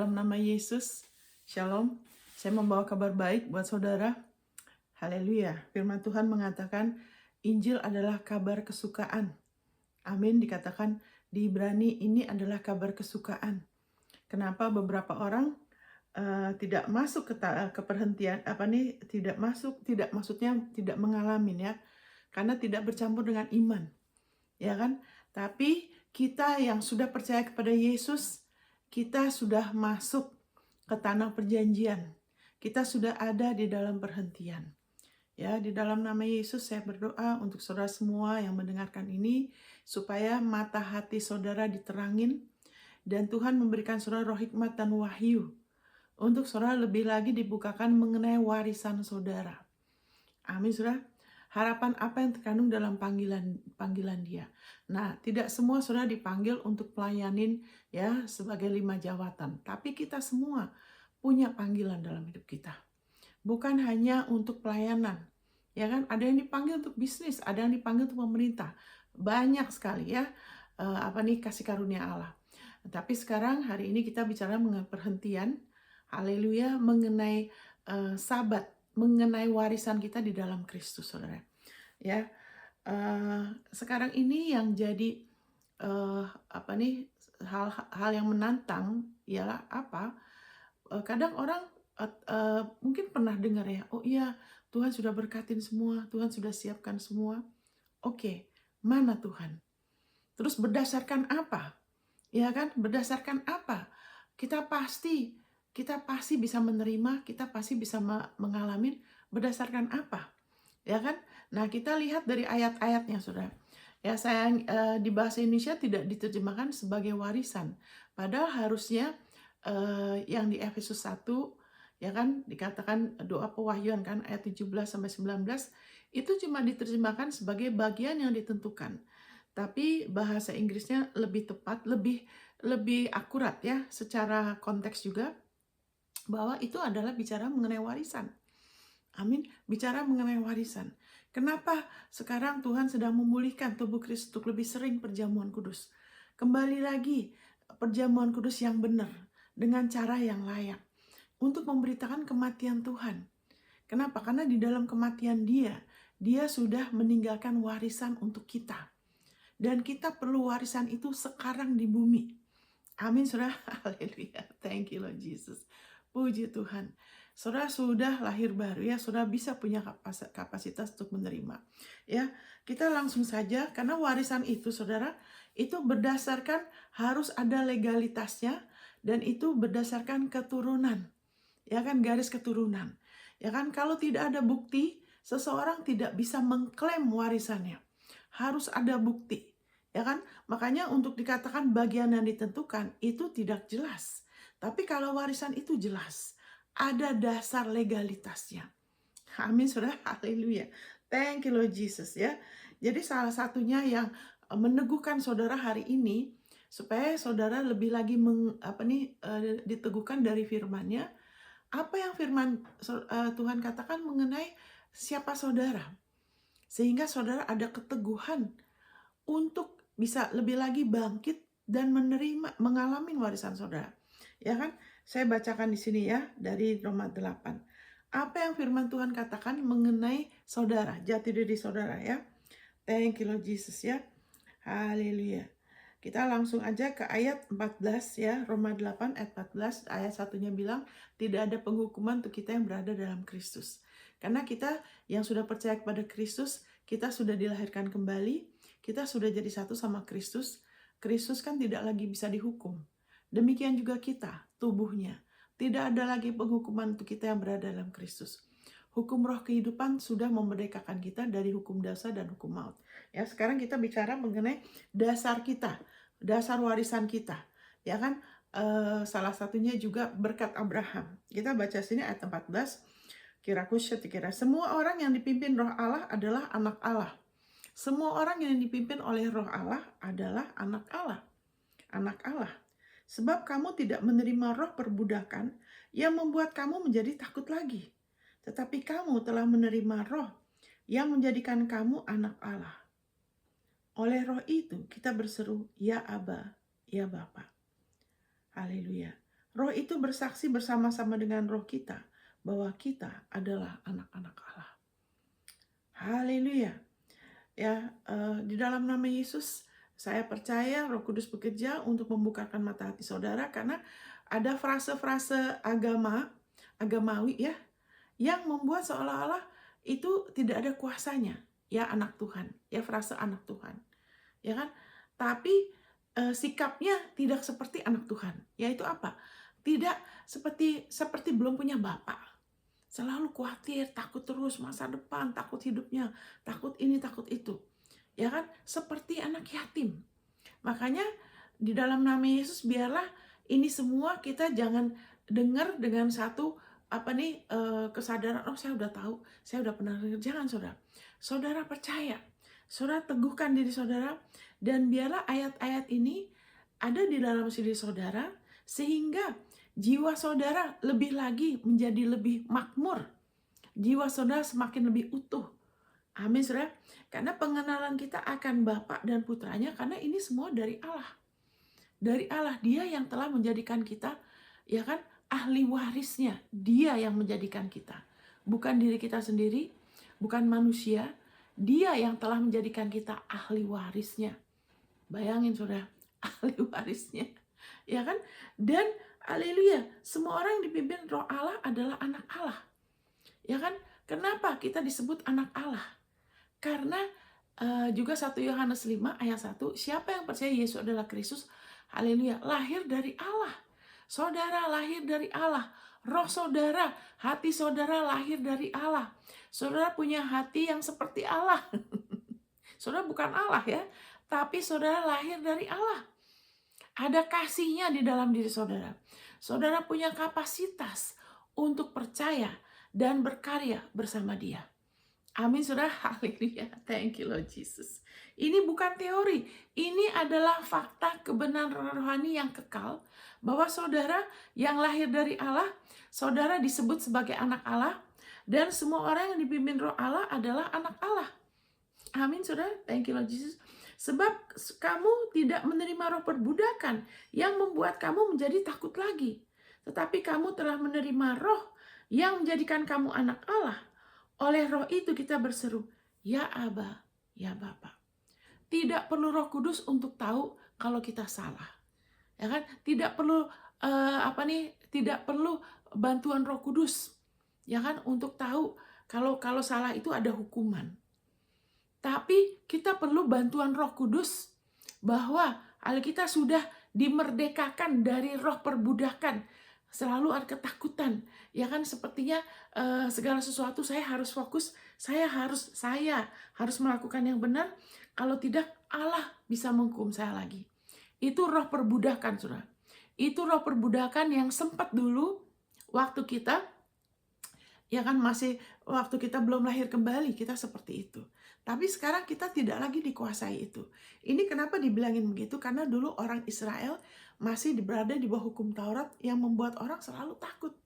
Dalam nama Yesus, Shalom. Saya membawa kabar baik buat saudara. Haleluya. Firman Tuhan mengatakan Injil adalah kabar kesukaan. Amin. Dikatakan di Ibrani ini adalah kabar kesukaan. Kenapa beberapa orang tidak masuk ke perhentian maksudnya tidak mengalami ya, karena tidak bercampur dengan iman, ya kan? Tapi kita yang sudah percaya kepada Yesus, kita sudah masuk ke tanah perjanjian. Kita sudah ada di dalam perhentian. Ya, di dalam nama Yesus saya berdoa untuk saudara semua yang mendengarkan ini, supaya mata hati saudara diterangin, dan Tuhan memberikan saudara roh hikmat dan wahyu, untuk saudara lebih lagi dibukakan mengenai warisan saudara. Amin, saudara. Harapan apa yang terkandung dalam panggilan dia. Nah, tidak semua saudara dipanggil untuk pelayanin ya sebagai 5 jawatan. Tapi kita semua punya panggilan dalam hidup kita. Bukan hanya untuk pelayanan. Ya kan? Ada yang dipanggil untuk bisnis, ada yang dipanggil untuk pemerintah. Banyak sekali ya kasih karunia Allah. Tapi sekarang hari ini kita bicara mengenai perhentian. Haleluya, mengenai sabat, mengenai warisan kita di dalam Kristus, saudara. Ya, sekarang ini yang jadi hal yang menantang ialah apa? Kadang orang mungkin pernah dengar ya, oh iya Tuhan sudah berkatin semua, Tuhan sudah siapkan semua. Oke, mana Tuhan? Terus berdasarkan apa? Ya kan? Berdasarkan apa? Kita pasti bisa menerima, kita pasti bisa mengalami berdasarkan apa? Ya kan? Nah, kita lihat dari ayat-ayatnya, Saudara. Ya, sayang di bahasa Indonesia tidak diterjemahkan sebagai warisan. Padahal harusnya yang di Efesus 1 ya kan dikatakan doa pewahyuan kan ayat 17 sampai 19 itu cuma diterjemahkan sebagai bagian yang ditentukan. Tapi bahasa Inggrisnya lebih tepat, lebih akurat ya secara konteks juga, bahwa itu adalah bicara mengenai warisan. Amin, bicara mengenai warisan. Kenapa sekarang Tuhan sedang memulihkan tubuh Kristus untuk lebih sering perjamuan kudus? Kembali lagi perjamuan kudus yang benar dengan cara yang layak untuk memberitakan kematian Tuhan. Kenapa? Karena di dalam kematian dia sudah meninggalkan warisan untuk kita. Dan kita perlu warisan itu sekarang di bumi. Amin, saudara. Haleluya. Thank you, Lord Jesus. Puji Tuhan. Saudara sudah lahir baru ya, saudara bisa punya kapasitas untuk menerima. Ya, kita langsung saja karena warisan itu, saudara, itu berdasarkan harus ada legalitasnya dan itu berdasarkan keturunan. Ya kan, garis keturunan. Ya kan, kalau tidak ada bukti, seseorang tidak bisa mengklaim warisannya. Harus ada bukti. Ya kan? Makanya untuk dikatakan bagian yang ditentukan itu tidak jelas. Tapi kalau warisan itu jelas, ada dasar legalitasnya. Amin, saudara. Haleluya. Thank you Lord Jesus ya. Jadi salah satunya yang meneguhkan saudara hari ini supaya saudara lebih lagi diteguhkan dari firman-Nya. Apa yang firman Tuhan katakan mengenai siapa saudara. Sehingga saudara ada keteguhan untuk bisa lebih lagi bangkit dan mengalami warisan saudara. Ya kan? Saya bacakan di sini ya dari Roma 8. Apa yang firman Tuhan katakan mengenai saudara, jati diri saudara ya. Thank you Lord Jesus ya. Haleluya. Kita langsung aja ke ayat 14 ya, Roma 8 ayat 14, ayat satunya bilang, tidak ada penghukuman untuk kita yang berada dalam Kristus. Karena kita yang sudah percaya kepada Kristus, kita sudah dilahirkan kembali, kita sudah jadi satu sama Kristus. Kristus kan tidak lagi bisa dihukum. Demikian juga kita, tubuhnya. Tidak ada lagi penghukuman untuk kita yang berada dalam Kristus. Hukum roh kehidupan sudah memerdekakan kita dari hukum dosa dan hukum maut. Ya, sekarang kita bicara mengenai dasar kita, dasar warisan kita. Ya kan, salah satunya juga berkat Abraham. Kita baca sini ayat 14. Kira semua orang yang dipimpin roh Allah adalah anak Allah. Semua orang yang dipimpin oleh roh Allah adalah anak Allah. Anak Allah. Sebab kamu tidak menerima roh perbudakan yang membuat kamu menjadi takut lagi. Tetapi kamu telah menerima roh yang menjadikan kamu anak Allah. Oleh roh itu kita berseru, ya Aba, ya Bapa. Haleluya. Roh itu bersaksi bersama-sama dengan roh kita bahwa kita adalah anak-anak Allah. Haleluya. Ya, di dalam nama Yesus saya percaya Roh Kudus bekerja untuk membukakan mata hati saudara, karena ada frase-frase agamawi ya, yang membuat seolah-olah itu tidak ada kuasanya. Ya anak Tuhan, ya frase anak Tuhan. Ya kan? Tapi sikapnya tidak seperti anak Tuhan. Yaitu apa? Tidak seperti belum punya bapak. Selalu khawatir, takut terus masa depan, takut hidupnya, takut ini, takut itu. Ya kan? Seperti anak yatim. Makanya di dalam nama Yesus biarlah ini semua kita jangan dengar dengan satu kesadaran, oh saya udah tahu, saya udah pernah dengar. Jangan saudara. Saudara percaya. Saudara teguhkan diri saudara, dan biarlah ayat-ayat ini ada di dalam diri saudara sehingga jiwa saudara lebih lagi menjadi lebih makmur. Jiwa saudara semakin lebih utuh. Amin saudara. Karena pengenalan kita akan Bapa dan Putranya, karena ini semua dari Allah. Dari Allah, Dia yang telah menjadikan kita, ya kan, ahli warisnya. Dia yang menjadikan kita. Bukan diri kita sendiri, bukan manusia. Dia yang telah menjadikan kita ahli warisnya. Bayangin saudara, ahli warisnya. Ya kan? Dan haleluya, semua orang yang dipimpin roh Allah adalah anak Allah. Ya kan? Kenapa kita disebut anak Allah? Karena juga 1 Yohanes 5 ayat 1, siapa yang percaya Yesus adalah Kristus, haleluya, lahir dari Allah. Saudara lahir dari Allah. Roh saudara, hati saudara lahir dari Allah. Saudara punya hati yang seperti Allah. Saudara bukan Allah ya, tapi saudara lahir dari Allah. Ada kasihnya di dalam diri saudara. Saudara punya kapasitas untuk percaya dan berkarya bersama Dia. Amin saudara, haleluya, thank you Lord Jesus. Ini bukan teori, ini adalah fakta kebenaran rohani yang kekal, bahwa saudara yang lahir dari Allah, saudara disebut sebagai anak Allah, dan semua orang yang dipimpin roh Allah adalah anak Allah. Amin saudara, thank you Lord Jesus. Sebab kamu tidak menerima roh perbudakan yang membuat kamu menjadi takut lagi, tetapi kamu telah menerima roh yang menjadikan kamu anak Allah. Oleh roh itu kita berseru, ya Aba, ya Bapa. Tidak perlu Roh Kudus untuk tahu kalau kita salah. Ya kan? Tidak perlu tidak perlu bantuan Roh Kudus. Ya kan? Untuk tahu kalau salah itu ada hukuman. Tapi kita perlu bantuan Roh Kudus bahwa kita sudah dimerdekakan dari roh perbudakan. Selalu ada ketakutan, ya kan, sepertinya segala sesuatu saya harus fokus, saya harus melakukan yang benar, kalau tidak Allah bisa menghukum saya lagi. Itu roh perbudakan, saudara. Itu roh perbudakan yang sempat dulu waktu kita, ya kan, waktu kita belum lahir kembali, kita seperti itu. Tapi sekarang kita tidak lagi dikuasai itu. Ini kenapa dibilangin begitu? Karena dulu orang Israel masih berada di bawah hukum Taurat yang membuat orang selalu takut.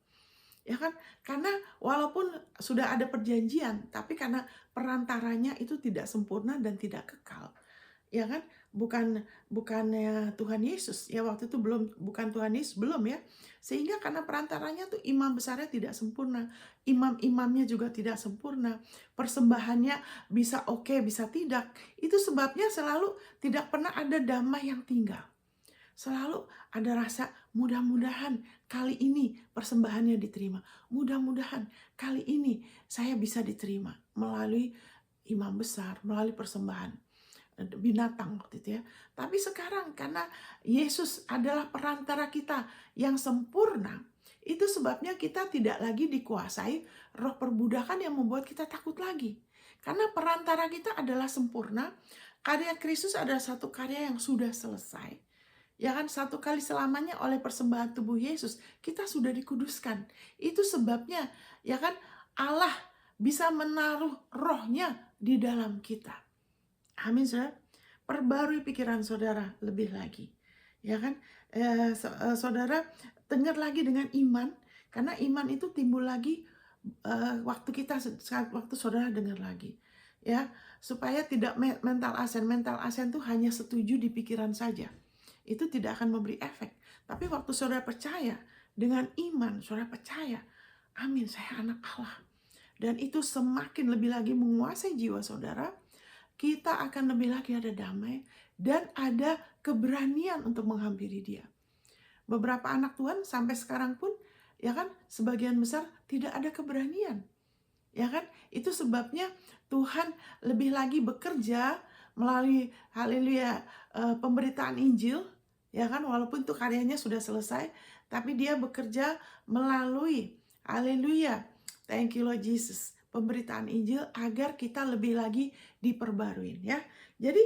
Ya kan? Karena walaupun sudah ada perjanjian, tapi karena perantaranya itu tidak sempurna dan tidak kekal. Ya kan? Bukannya Tuhan Yesus. Ya waktu itu bukan Tuhan Yesus, belum ya. Sehingga karena perantaranya tuh imam besarnya tidak sempurna. Imam-imamnya juga tidak sempurna. Persembahannya bisa oke, bisa tidak. Itu sebabnya selalu tidak pernah ada damai yang tinggal. Selalu ada rasa mudah-mudahan kali ini persembahannya diterima. Mudah-mudahan kali ini saya bisa diterima melalui imam besar, melalui persembahan binatang waktu itu ya. Tapi sekarang karena Yesus adalah perantara kita yang sempurna, itu sebabnya kita tidak lagi dikuasai roh perbudakan yang membuat kita takut lagi. Karena perantara kita adalah sempurna, karya Kristus adalah satu karya yang sudah selesai. Ya kan, satu kali selamanya oleh persembahan tubuh Yesus, kita sudah dikuduskan. Itu sebabnya, ya kan, Allah bisa menaruh rohnya di dalam kita. Amin, saudara. Perbarui pikiran saudara lebih lagi. Ya kan, saudara dengar lagi dengan iman, karena iman itu timbul lagi waktu saudara dengar lagi. Ya, supaya tidak mental asen itu hanya setuju di pikiran saja. Itu tidak akan memberi efek. Tapi waktu saudara percaya dengan iman, saudara percaya, amin, saya anak Allah. Dan itu semakin lebih lagi menguasai jiwa saudara, kita akan lebih lagi ada damai dan ada keberanian untuk menghampiri Dia. Beberapa anak Tuhan sampai sekarang pun, ya kan, sebagian besar tidak ada keberanian. Ya kan? Itu sebabnya Tuhan lebih lagi bekerja melalui haleluya pemberitaan Injil, ya kan, walaupun itu karyanya sudah selesai, tapi Dia bekerja melalui haleluya. Thank you Lord Jesus. Pemberitaan Injil agar kita lebih lagi diperbarui, ya. Jadi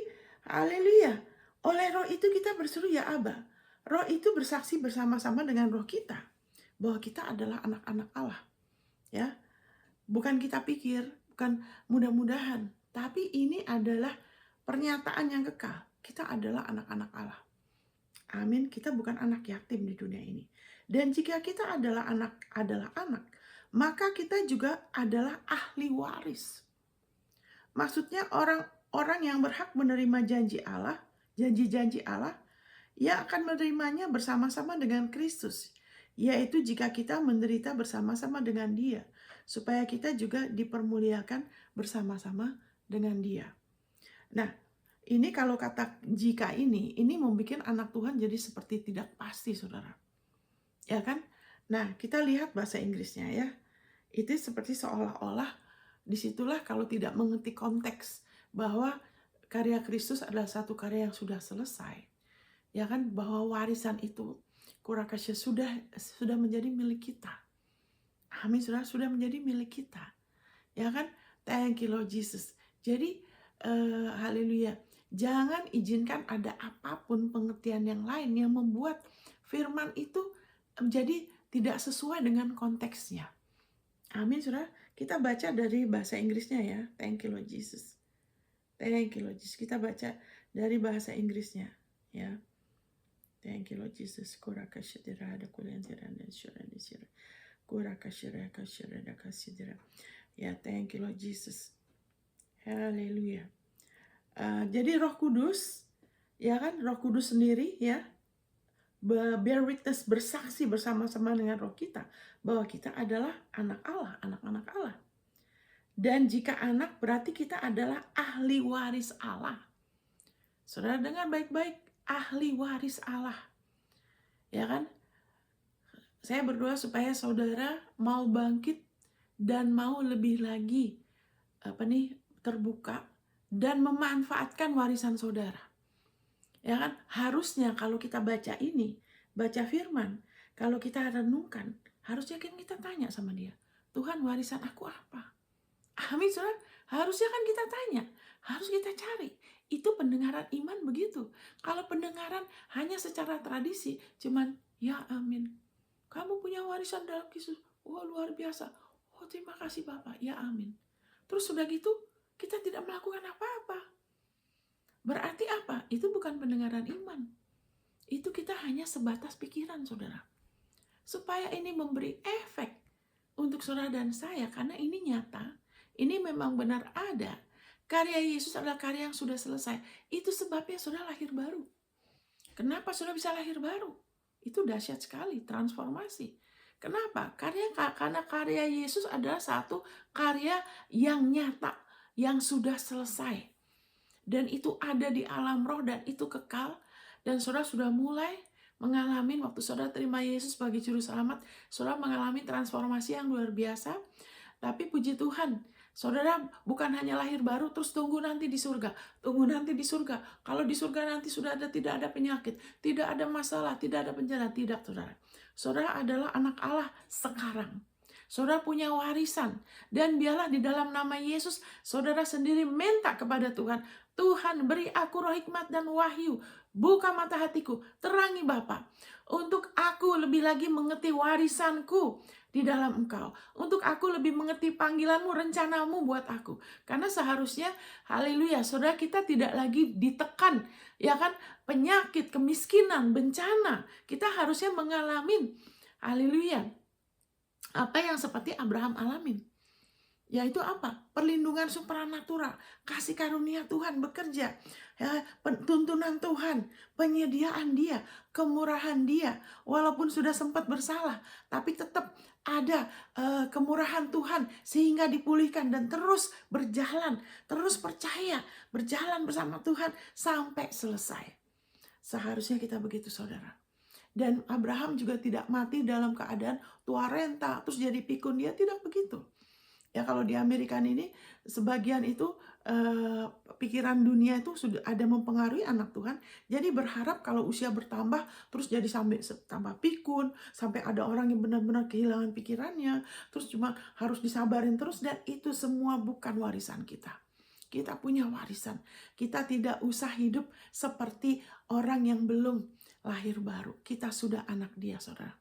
haleluya. Oleh Roh itu kita berseru ya Aba. Roh itu bersaksi bersama-sama dengan roh kita bahwa kita adalah anak-anak Allah, ya. Bukan kita pikir, bukan mudah-mudahan, tapi ini adalah pernyataan yang kekal. Kita adalah anak-anak Allah. Amin. Kita bukan anak yatim di dunia ini. Dan jika kita adalah anak, maka kita juga adalah ahli waris. Maksudnya orang-orang yang berhak menerima janji Allah, janji-janji Allah, ia akan menerimanya bersama-sama dengan Kristus, yaitu jika kita menderita bersama-sama dengan Dia, supaya kita juga dipermuliakan bersama-sama dengan Dia. Nah, ini kalau kata jika ini membuat anak Tuhan jadi seperti tidak pasti, saudara. Ya kan? Nah, kita lihat bahasa Inggrisnya ya. Itu seperti seolah-olah disitulah kalau tidak mengerti konteks bahwa karya Kristus adalah satu karya yang sudah selesai. Ya kan, bahwa warisan itu kurakasya sudah menjadi milik kita. Amin, sudah menjadi milik kita. Ya kan? Thank you Lord Jesus. Jadi haleluya. Jangan izinkan ada apapun pengertian yang lain yang membuat firman itu menjadi tidak sesuai dengan konteksnya. Amin, saudara. Kita baca dari bahasa Inggrisnya ya. Thank you Lord Jesus. Thank you Lord Jesus. Kita baca dari bahasa Inggrisnya ya. Thank you Lord Jesus. Ya, thank you Lord Jesus. Haleluya. Jadi Roh Kudus, ya kan, Roh Kudus sendiri ya, bear witness, bersaksi bersama-sama dengan roh kita bahwa kita adalah anak Allah, anak-anak Allah. Dan jika anak, berarti kita adalah ahli waris Allah. Saudara dengar baik-baik, ahli waris Allah. Ya kan? Saya berdoa supaya saudara mau bangkit dan mau lebih lagi terbuka dan memanfaatkan warisan saudara. Ya kan? Harusnya kalau kita baca ini, baca firman, kalau kita renungkan, harusnya kan kita tanya sama Dia, Tuhan, warisan aku apa? Amin, saudara. Harusnya kan kita tanya, harus kita cari. Itu pendengaran iman begitu. Kalau pendengaran hanya secara tradisi, cuman ya amin. Kamu punya warisan dalam Kristus. Wah, luar biasa. Oh, terima kasih Bapak. Ya amin. Terus sudah gitu, kita tidak melakukan apa-apa. Berarti apa? Itu bukan pendengaran iman. Itu kita hanya sebatas pikiran, saudara. Supaya ini memberi efek untuk saudara dan saya, karena ini nyata, ini memang benar ada. Karya Yesus adalah karya yang sudah selesai. Itu sebabnya saudara lahir baru. Kenapa saudara bisa lahir baru? Itu dahsyat sekali, transformasi. Kenapa? Karena karya Yesus adalah satu karya yang nyata, yang sudah selesai. Dan itu ada di alam roh dan itu kekal. Dan saudara sudah mulai mengalami, waktu saudara terima Yesus sebagai juru selamat, saudara mengalami transformasi yang luar biasa. Tapi puji Tuhan, saudara bukan hanya lahir baru terus tunggu nanti di surga. Tunggu nanti di surga. Kalau di surga nanti tidak ada penyakit, tidak ada masalah, tidak ada bencana. Tidak, saudara. Saudara adalah anak Allah sekarang. Saudara punya warisan. Dan biarlah di dalam nama Yesus, saudara sendiri minta kepada Tuhan, Tuhan beri aku roh hikmat dan wahyu. Buka mata hatiku, terangi Bapa. Untuk aku lebih lagi mengerti warisanku di dalam Engkau. Untuk aku lebih mengerti panggilanmu, rencanamu buat aku. Karena seharusnya, haleluya, saudara, kita tidak lagi ditekan, ya kan, penyakit, kemiskinan, bencana. Kita harusnya mengalami, haleluya, apa yang seperti Abraham alamin. Yaitu apa? Perlindungan supranatural, kasih karunia Tuhan bekerja, ya, tuntunan Tuhan, penyediaan Dia, kemurahan Dia. Walaupun sudah sempat bersalah, tapi tetap ada kemurahan Tuhan sehingga dipulihkan dan terus berjalan, terus percaya, berjalan bersama Tuhan sampai selesai. Seharusnya kita begitu, saudara. Dan Abraham juga tidak mati dalam keadaan tua renta, terus jadi pikun. Dia tidak begitu. Ya kalau di Amerika ini sebagian itu pikiran dunia itu sudah ada mempengaruhi anak Tuhan. Jadi berharap kalau usia bertambah terus jadi sampai tambah pikun, sampai ada orang yang benar-benar kehilangan pikirannya, terus cuma harus disabarin terus, dan itu semua bukan warisan kita. Kita punya warisan. Kita tidak usah hidup seperti orang yang belum lahir baru. Kita sudah anak Dia, saudara.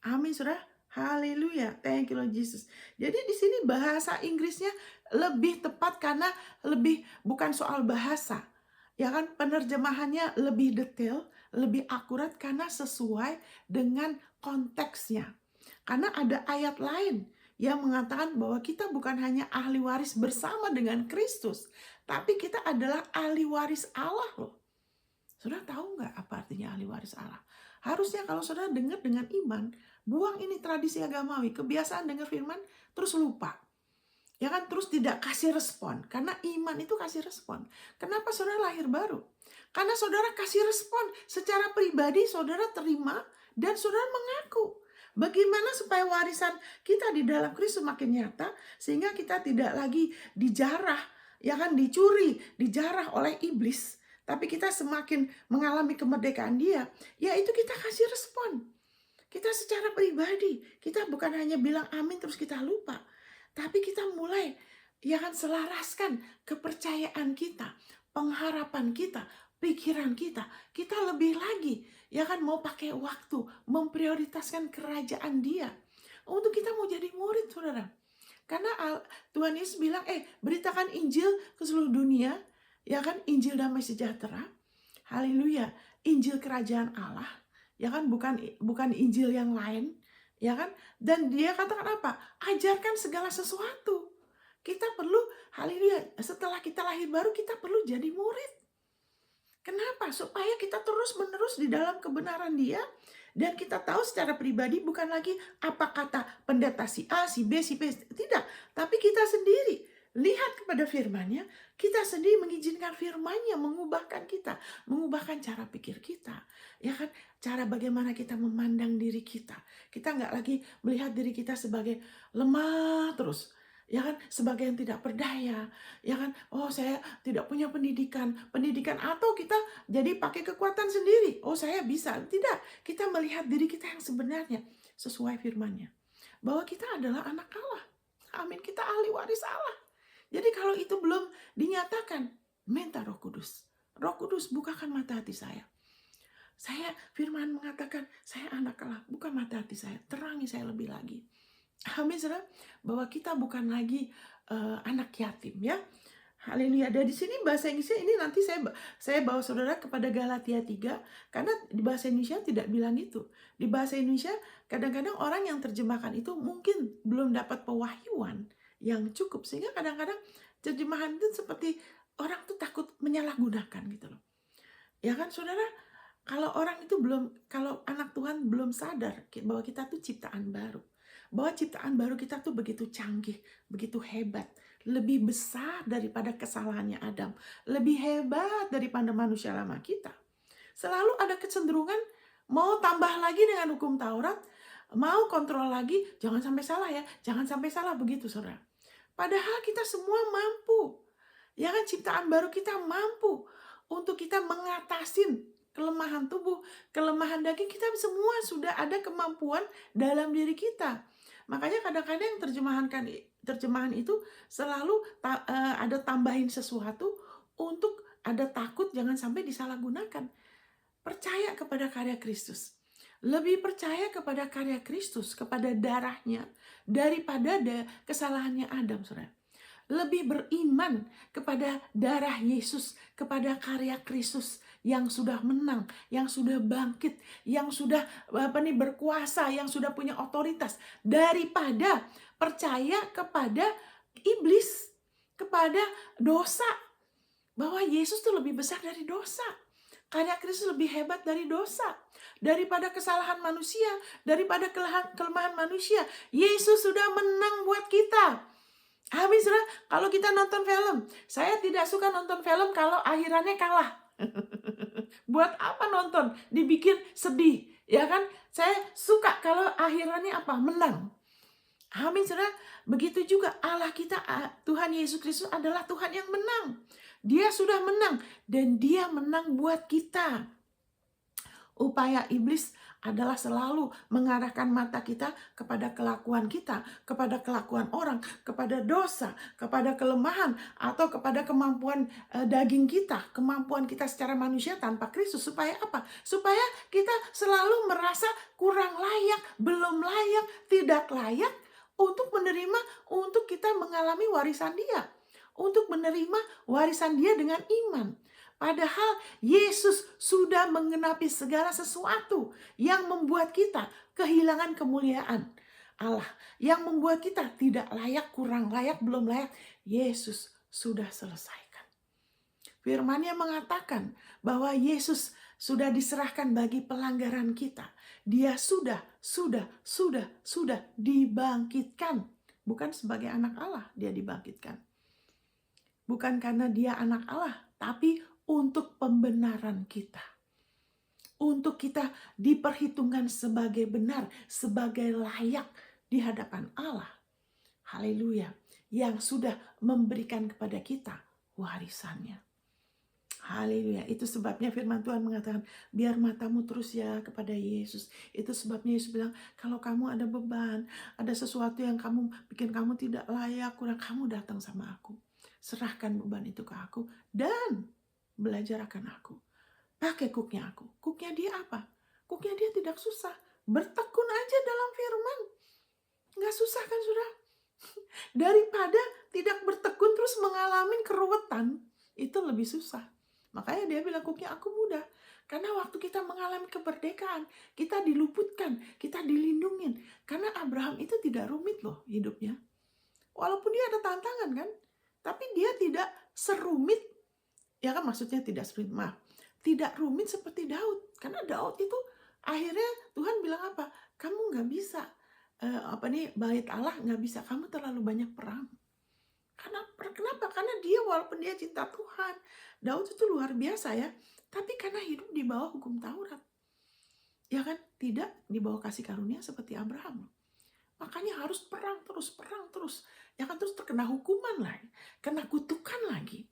Amin, saudara. Haleluya, thank you Lord Jesus. Jadi di sini bahasa Inggrisnya lebih tepat karena lebih bukan soal bahasa. Ya kan, penerjemahannya lebih detail, lebih akurat karena sesuai dengan konteksnya. Karena ada ayat lain yang mengatakan bahwa kita bukan hanya ahli waris bersama dengan Kristus, tapi kita adalah ahli waris Allah loh. Saudara tahu nggak apa artinya ahli waris Allah? Harusnya kalau saudara dengar dengan iman, buang ini tradisi agamawi, kebiasaan dengar firman, terus lupa. Ya kan, terus tidak kasih respon. Karena iman itu kasih respon. Kenapa saudara lahir baru? Karena saudara kasih respon. Secara pribadi saudara terima dan saudara mengaku. Bagaimana supaya warisan kita di dalam Kristus makin nyata, sehingga kita tidak lagi dijarah, ya kan, dicuri, dijarah oleh iblis. Tapi kita semakin mengalami kemerdekaan Dia, yaitu kita kasih respon. Kita secara pribadi, kita bukan hanya bilang amin terus kita lupa. Tapi kita mulai, ya kan, selaraskan kepercayaan kita, pengharapan kita, pikiran kita. Kita lebih lagi, ya kan, mau pakai waktu, memprioritaskan kerajaan Dia. Untuk kita mau jadi murid, saudara. Karena Tuhan Yesus bilang, beritakan Injil ke seluruh dunia, ya kan, Injil damai sejahtera. Haleluya, Injil kerajaan Allah, ya kan, bukan Injil yang lain, ya kan. Dan Dia katakan apa? Ajarkan segala sesuatu. Kita perlu, haleluya, setelah kita lahir baru kita perlu jadi murid. Kenapa? Supaya kita terus-menerus di dalam kebenaran Dia, dan kita tahu secara pribadi bukan lagi apa kata pendeta si A, si B, si B, tidak. Tapi kita sendiri lihat kepada firman-Nya, kita sendiri mengizinkan firman-Nya mengubahkan kita, mengubahkan cara pikir kita, ya kan, cara bagaimana kita memandang diri kita. Kita nggak lagi melihat diri kita sebagai lemah terus, ya kan, sebagai yang tidak berdaya, ya kan, oh saya tidak punya pendidikan, atau kita jadi pakai kekuatan sendiri, oh saya bisa. Tidak, kita melihat diri kita yang sebenarnya sesuai firman-Nya, bahwa kita adalah anak Allah. Amin, kita ahli waris Allah. Jadi kalau itu belum dinyatakan, minta Roh Kudus. Roh Kudus, bukakan mata hati saya. Firman mengatakan, saya anak Allah, buka mata hati saya, terangi saya lebih lagi. Amin, saudara, bahwa kita bukan lagi anak yatim, ya. Haleluya. Dan di sini bahasa Inggrisnya ini nanti saya bawa saudara kepada Galatia 3, karena di bahasa Indonesia tidak bilang gitu. Di bahasa Indonesia kadang-kadang orang yang terjemahkan itu mungkin belum dapat pewahyuan yang cukup, sehingga kadang-kadang terjemahan itu seperti orang tuh takut menyalahgunakan gitu loh. Ya kan, saudara, kalau anak Tuhan belum sadar bahwa kita tuh ciptaan baru, bahwa ciptaan baru kita tuh begitu canggih, begitu hebat, lebih besar daripada kesalahannya Adam, lebih hebat daripada manusia lama kita. Selalu ada kecenderungan mau tambah lagi dengan hukum Taurat, mau kontrol lagi, jangan sampai salah ya, jangan sampai salah, begitu saudara. Padahal kita semua mampu, ya kan, ciptaan baru kita mampu untuk kita mengatasin kelemahan tubuh, kelemahan daging. Kita semua sudah ada kemampuan dalam diri kita. Makanya kadang-kadang terjemahan itu selalu ada tambahin sesuatu untuk ada takut jangan sampai disalahgunakan. Percaya kepada karya Kristus. Lebih percaya kepada karya Kristus, kepada darahnya, daripada kesalahannya Adam, saudara. Lebih beriman kepada darah Yesus, kepada karya Kristus yang sudah menang, yang sudah bangkit, yang sudah berkuasa, yang sudah punya otoritas, daripada percaya kepada iblis, kepada dosa, bahwa Yesus tuh lebih besar dari dosa. Karya Kristus lebih hebat dari dosa, daripada kesalahan manusia, daripada kelemahan manusia. Yesus sudah menang buat kita. Amin, saudara. Kalau kita nonton film, saya tidak suka nonton film kalau akhirannya kalah. Buat apa nonton? Dibikin sedih, ya kan? Saya suka kalau akhirannya apa? Menang. Amin, saudara. Begitu juga Allah kita, Tuhan Yesus Kristus adalah Tuhan yang menang. Dia sudah menang dan dia menang buat kita. Upaya iblis adalah selalu mengarahkan mata kita kepada kelakuan kita, kepada kelakuan orang, kepada dosa, kepada kelemahan, atau kepada kemampuan daging kita, kemampuan kita secara manusia tanpa Kristus. Supaya apa? Supaya kita selalu merasa kurang layak, belum layak, tidak layak untuk menerima, untuk kita mengalami warisan Dia, untuk menerima warisan Dia dengan iman. Padahal Yesus sudah menggenapi segala sesuatu yang membuat kita kehilangan kemuliaan Allah, yang membuat kita tidak layak, kurang layak, belum layak. Yesus sudah selesaikan. Firman-Nya mengatakan bahwa Yesus sudah diserahkan bagi pelanggaran kita. Dia sudah dibangkitkan. Bukan sebagai anak Allah dia dibangkitkan. Bukan karena dia anak Allah, tapi untuk pembenaran kita. Untuk kita diperhitungkan sebagai benar, sebagai layak di hadapan Allah. Haleluya. Yang sudah memberikan kepada kita warisannya. Haleluya. Itu sebabnya firman Tuhan mengatakan, biar matamu terus ya kepada Yesus. Itu sebabnya Yesus bilang, kalau kamu ada beban, ada sesuatu yang kamu bikin kamu tidak layak, kurang, kamu datang sama aku. Serahkan beban itu ke aku dan belajar akan aku. Pakai kuknya aku. Kuknya dia apa? Kuknya dia tidak susah. Bertekun aja dalam firman. Nggak susah kan, saudara? Daripada tidak bertekun terus mengalami keruwetan, itu lebih susah. Makanya dia bilang kuknya aku mudah. Karena waktu kita mengalami kemerdekaan, kita diluputkan, kita dilindungin. Karena Abraham itu tidak rumit loh hidupnya. Walaupun dia ada tantangan kan, tapi dia tidak serumit, ya kan, maksudnya tidak serumit, tidak rumit seperti Daud. Karena Daud itu akhirnya Tuhan bilang apa? Kamu nggak bisa, bait Allah nggak bisa, kamu terlalu banyak perang. Kenapa? Karena dia walaupun dia cinta Tuhan, Daud itu luar biasa ya, tapi karena hidup di bawah hukum Taurat, ya kan, tidak di bawah kasih karunia seperti Abraham. Makanya harus perang terus, ya kan, terus terkena hukuman lagi, kena kutukan lagi.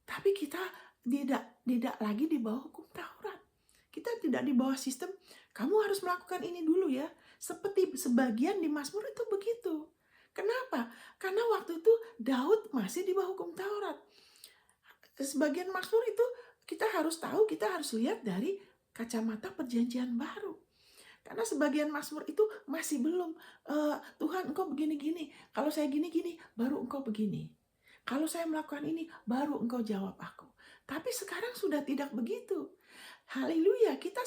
Tapi kita tidak lagi di bawah hukum Taurat. Kita tidak di bawah sistem, kamu harus melakukan ini dulu ya. Seperti sebagian di Mazmur itu begitu. Kenapa? Karena waktu itu Daud masih di bawah hukum Taurat. Sebagian Mazmur itu kita harus tahu, kita harus lihat dari kacamata perjanjian baru. Karena sebagian Mazmur itu masih belum, Tuhan engkau begini-gini, kalau saya gini-gini, baru engkau begini. Kalau saya melakukan ini, baru engkau jawab aku. Tapi sekarang sudah tidak begitu. Haleluya, kita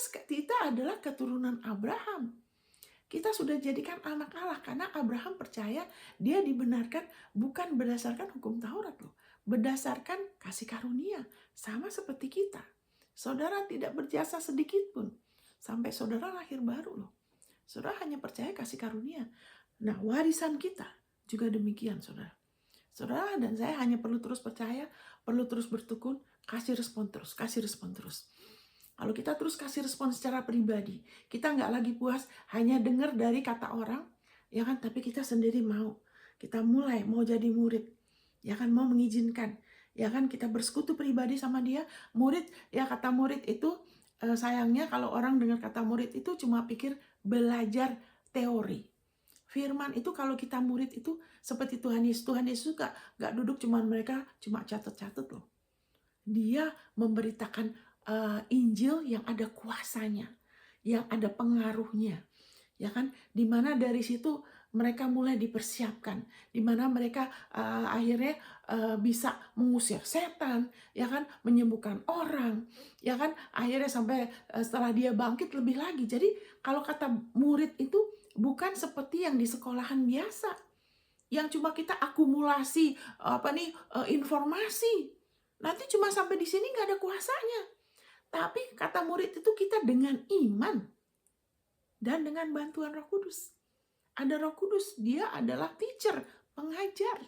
adalah keturunan Abraham. Kita sudah jadikan anak Allah karena Abraham percaya dia dibenarkan bukan berdasarkan hukum Taurat loh, berdasarkan kasih karunia, sama seperti kita. Saudara tidak berjasa sedikit pun sampai saudara lahir baru loh. Saudara hanya percaya kasih karunia. Nah, warisan kita juga demikian, saudara. Saudara dan saya hanya perlu terus percaya, perlu terus bertekun, kasih respon terus. Kalau kita terus kasih respon secara pribadi, kita nggak lagi puas hanya dengar dari kata orang, ya kan? Tapi kita sendiri kita mulai mau jadi murid, ya kan? Mau mengizinkan, ya kan? Kita bersekutu pribadi sama dia. Murid, ya kata murid itu sayangnya kalau orang dengar kata murid itu cuma pikir belajar teori. Firman itu kalau kita murid itu seperti Tuhan Yesus nggak duduk mereka cuma catat-catat loh. Dia memberitakan Injil yang ada kuasanya, yang ada pengaruhnya, ya kan? Dimana dari situ mereka mulai dipersiapkan, dimana mereka akhirnya bisa mengusir setan, ya kan? Menyembuhkan orang, ya kan? Akhirnya sampai setelah dia bangkit lebih lagi. Jadi kalau kata murid itu bukan seperti yang di sekolahan biasa, yang cuma kita akumulasi informasi. Nanti cuma sampai di sini nggak ada kuasanya. Tapi kata murid itu kita dengan iman dan dengan bantuan Roh Kudus. Ada Roh Kudus, dia adalah teacher, pengajar.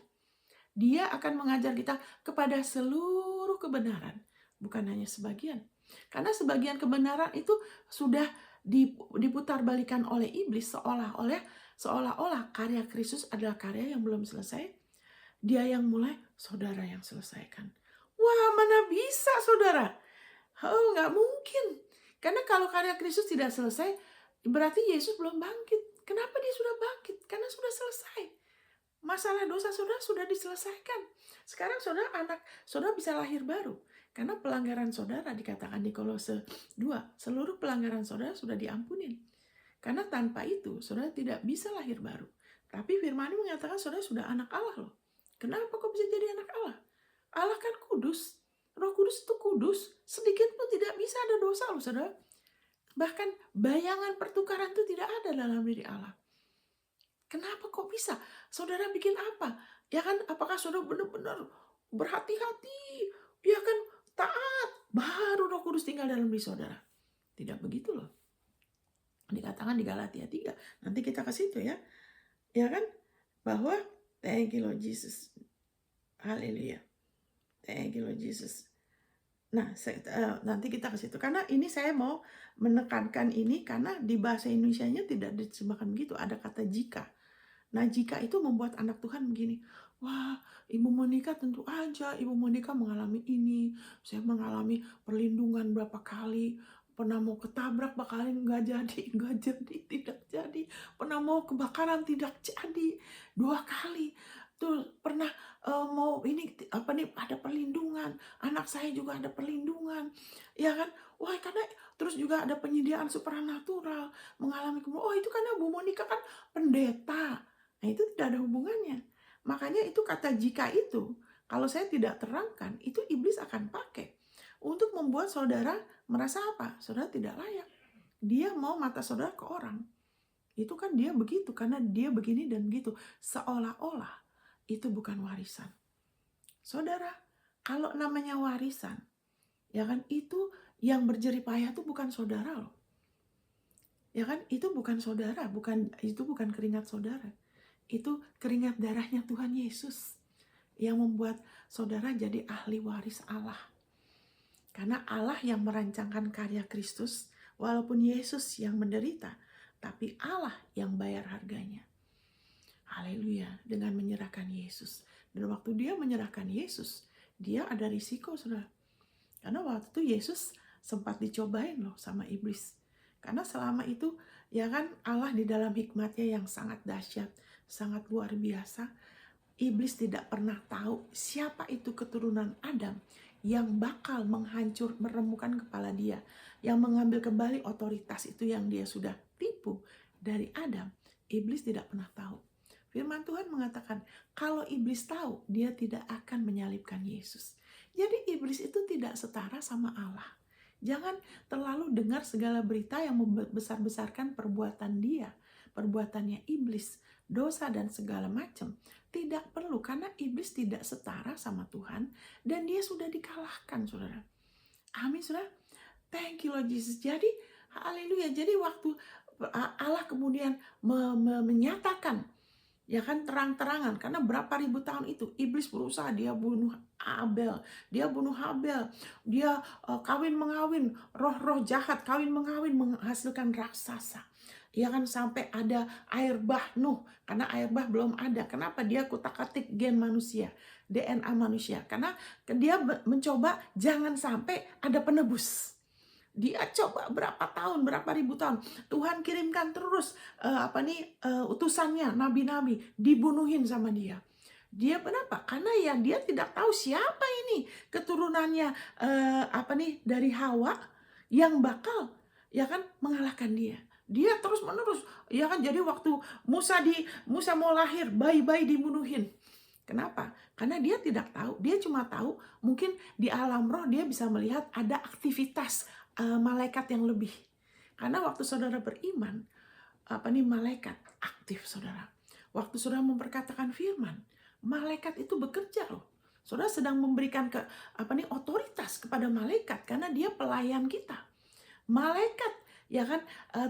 Dia akan mengajar kita kepada seluruh kebenaran, bukan hanya sebagian. Karena sebagian kebenaran itu sudah diputarbalikkan oleh iblis seolah-olah karya Kristus adalah karya yang belum selesai. Dia yang mulai, saudara yang selesaikan. Wah, mana bisa saudara? Oh, nggak mungkin. Karena kalau karya Kristus tidak selesai, berarti Yesus belum bangkit. Kenapa dia sudah bangkit? Karena sudah selesai. Masalah dosa saudara sudah diselesaikan. Sekarang saudara bisa lahir baru. Karena pelanggaran saudara dikatakan di Kolose 2, seluruh pelanggaran saudara sudah diampunin. Karena tanpa itu saudara tidak bisa lahir baru. Tapi firman ini mengatakan saudara sudah anak Allah loh. Kenapa kok bisa jadi anak Allah? Allah kan kudus. Roh Kudus itu kudus. Sedikit pun tidak bisa ada dosa loh saudara. Bahkan bayangan pertukaran itu tidak ada dalam diri Allah. Kenapa kok bisa? Saudara bikin apa? Ya kan, apakah saudara benar-benar berhati-hati? Ya kan, taat. Baru Roh Kudus tinggal dalam diri saudara. Tidak begitu loh. Dikatakan di Galatia 3. Nanti kita ke situ ya. Ya kan? Bahwa, thank you Lord Jesus. Haleluya. Thank you Lord Jesus. Nah, nanti kita ke situ. Karena ini saya mau menekankan ini karena di bahasa Indonesianya tidak diterjemahkan begitu. Ada kata jika. Nah, jika itu membuat anak Tuhan begini, wah, Ibu Monica tentu aja, Ibu Monica mengalami ini, saya mengalami perlindungan berapa kali, pernah mau ketabrak bakalan nggak jadi, tidak jadi, pernah mau kebakaran tidak jadi, 2 kali, tuh pernah mau ini ada perlindungan, anak saya juga ada perlindungan, ya kan? Wah, karena terus juga ada penyediaan supranatural, mengalami oh itu karena Bu Monica kan pendeta. Nah, itu tidak ada hubungannya. Makanya itu kata jika itu, kalau saya tidak terangkan, itu iblis akan pakai untuk membuat saudara merasa apa? Saudara tidak layak. Dia mau mata saudara ke orang. Itu kan dia begitu, karena dia begini dan begitu. Seolah-olah itu bukan warisan. Saudara, kalau namanya warisan, ya kan, itu yang berjerih payah itu bukan saudara loh. Ya kan, itu bukan saudara, itu bukan keringat saudara. Itu keringat darahnya Tuhan Yesus yang membuat saudara jadi ahli waris Allah. Karena Allah yang merancangkan karya Kristus, walaupun Yesus yang menderita, tapi Allah yang bayar harganya. Haleluya, dengan menyerahkan Yesus. Dan waktu dia menyerahkan Yesus, dia ada risiko, saudara. Karena waktu itu Yesus sempat dicobain loh sama iblis. Karena selama itu, ya kan, Allah di dalam hikmatnya yang sangat dahsyat, sangat luar biasa, iblis tidak pernah tahu siapa itu keturunan Adam yang bakal meremukkan kepala dia, yang mengambil kembali otoritas itu yang dia sudah tipu dari Adam. Iblis tidak pernah tahu. Firman Tuhan mengatakan, kalau iblis tahu, dia tidak akan menyalibkan Yesus. Jadi iblis itu tidak setara sama Allah. Jangan terlalu dengar segala berita yang membesar-besarkan perbuatan dia, perbuatannya iblis, dosa dan segala macam. Tidak perlu, karena iblis tidak setara sama Tuhan dan dia sudah dikalahkan, saudara. Amin, saudara. Thank you Lord Jesus. Jadi, haleluya. Jadi waktu Allah kemudian menyatakan, ya kan, terang-terangan, karena berapa ribu tahun itu iblis berusaha, dia bunuh Abel, dia bunuh Habel, dia kawin-mengawin, roh-roh jahat kawin-mengawin menghasilkan raksasa. Ya kan, sampai ada air bah Nuh, karena air bah belum ada. Kenapa? Dia kutak-atik gen manusia, DNA manusia, karena dia mencoba jangan sampai ada penebus. Dia coba berapa tahun, berapa ribu tahun. Tuhan kirimkan terus utusannya, nabi-nabi, dibunuhin sama dia. Dia kenapa? Karena ya dia tidak tahu siapa ini keturunannya dari Hawa yang bakal, ya kan, mengalahkan dia. Dia terus menerus, ya kan. Jadi waktu Musa mau lahir, bayi-bayi dibunuhin. Kenapa? Karena dia tidak tahu, dia cuma tahu mungkin di alam roh dia bisa melihat ada aktivitas malaikat yang lebih. Karena waktu saudara beriman, malaikat aktif, saudara. waktu saudara memperkatakan firman, malaikat itu bekerja loh. Saudara sedang memberikan otoritas kepada malaikat karena dia pelayan kita. Malaikat, ya kan,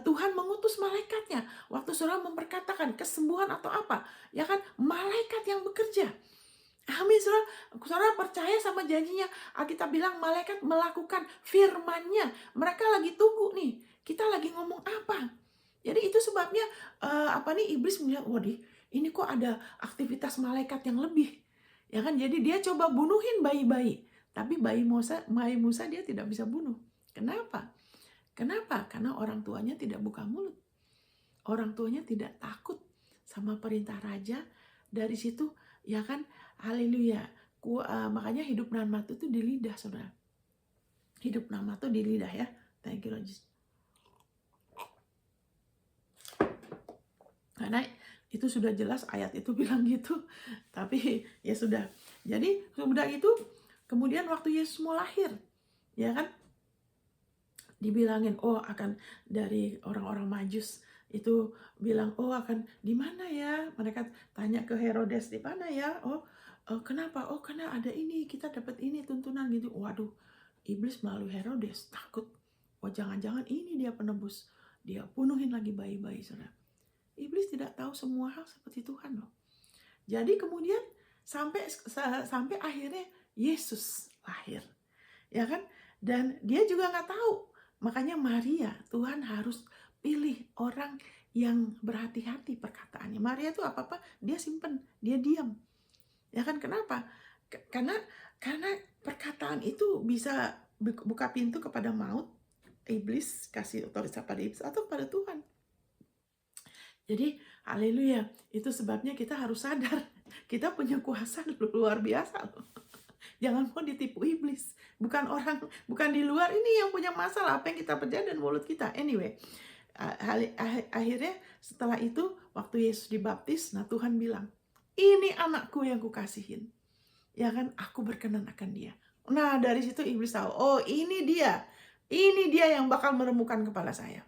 Tuhan mengutus malaikatnya waktu saudara memperkatakan kesembuhan atau apa, ya kan, malaikat yang bekerja. Amin, saudara. Saudara percaya sama janjinya. Alkitab bilang malaikat melakukan firman-Nya. Mereka lagi tunggu nih, kita lagi ngomong apa. Jadi itu sebabnya iblis bilang, waduh, ini kok ada aktivitas malaikat yang lebih, ya kan? Jadi dia coba bunuhin bayi-bayi, tapi bayi Musa dia tidak bisa bunuh. Kenapa? Karena orang tuanya tidak buka mulut, orang tuanya tidak takut sama perintah raja. Dari situ, ya kan, haleluya. Makanya hidup dan mati itu di lidah, saudara. Hidup dan mati itu di lidah, ya. Thank you, Lord Jesus. Karena itu sudah jelas ayat itu bilang gitu. Tapi ya sudah. Jadi sudah itu, kemudian waktu Yesus mau lahir, ya kan, dibilangin akan dari orang-orang Majus itu bilang akan di mana ya. Mereka tanya ke Herodes, di mana ya. Kenapa? Karena ada ini, kita dapat ini tuntunan gitu. Waduh, iblis melalui Herodes takut. Jangan-jangan ini dia penebus. Dia bunuhin lagi bayi-bayi, saudara. Iblis tidak tahu semua hal seperti Tuhan loh. Jadi kemudian sampai akhirnya Yesus lahir, ya kan? Dan dia juga nggak tahu. Makanya Maria, Tuhan harus pilih orang yang berhati-hati perkataannya. Maria tuh apa-apa dia simpen, dia diam. Ya kan, kenapa? Karena perkataan itu bisa buka pintu kepada maut. Iblis kasih otoritas pada iblis atau pada Tuhan. Jadi, haleluya, itu sebabnya kita harus sadar, kita punya kuasa luar biasa loh. Jangan mau ditipu iblis. Bukan di luar ini yang punya masalah, apa yang kita percaya dan mulut kita. Anyway, akhirnya setelah itu, waktu Yesus dibaptis, nah Tuhan bilang, ini anakku yang kukasihin. Ya kan, aku berkenan akan dia. Nah, dari situ iblis tahu, ini dia yang bakal meremukkan kepala saya.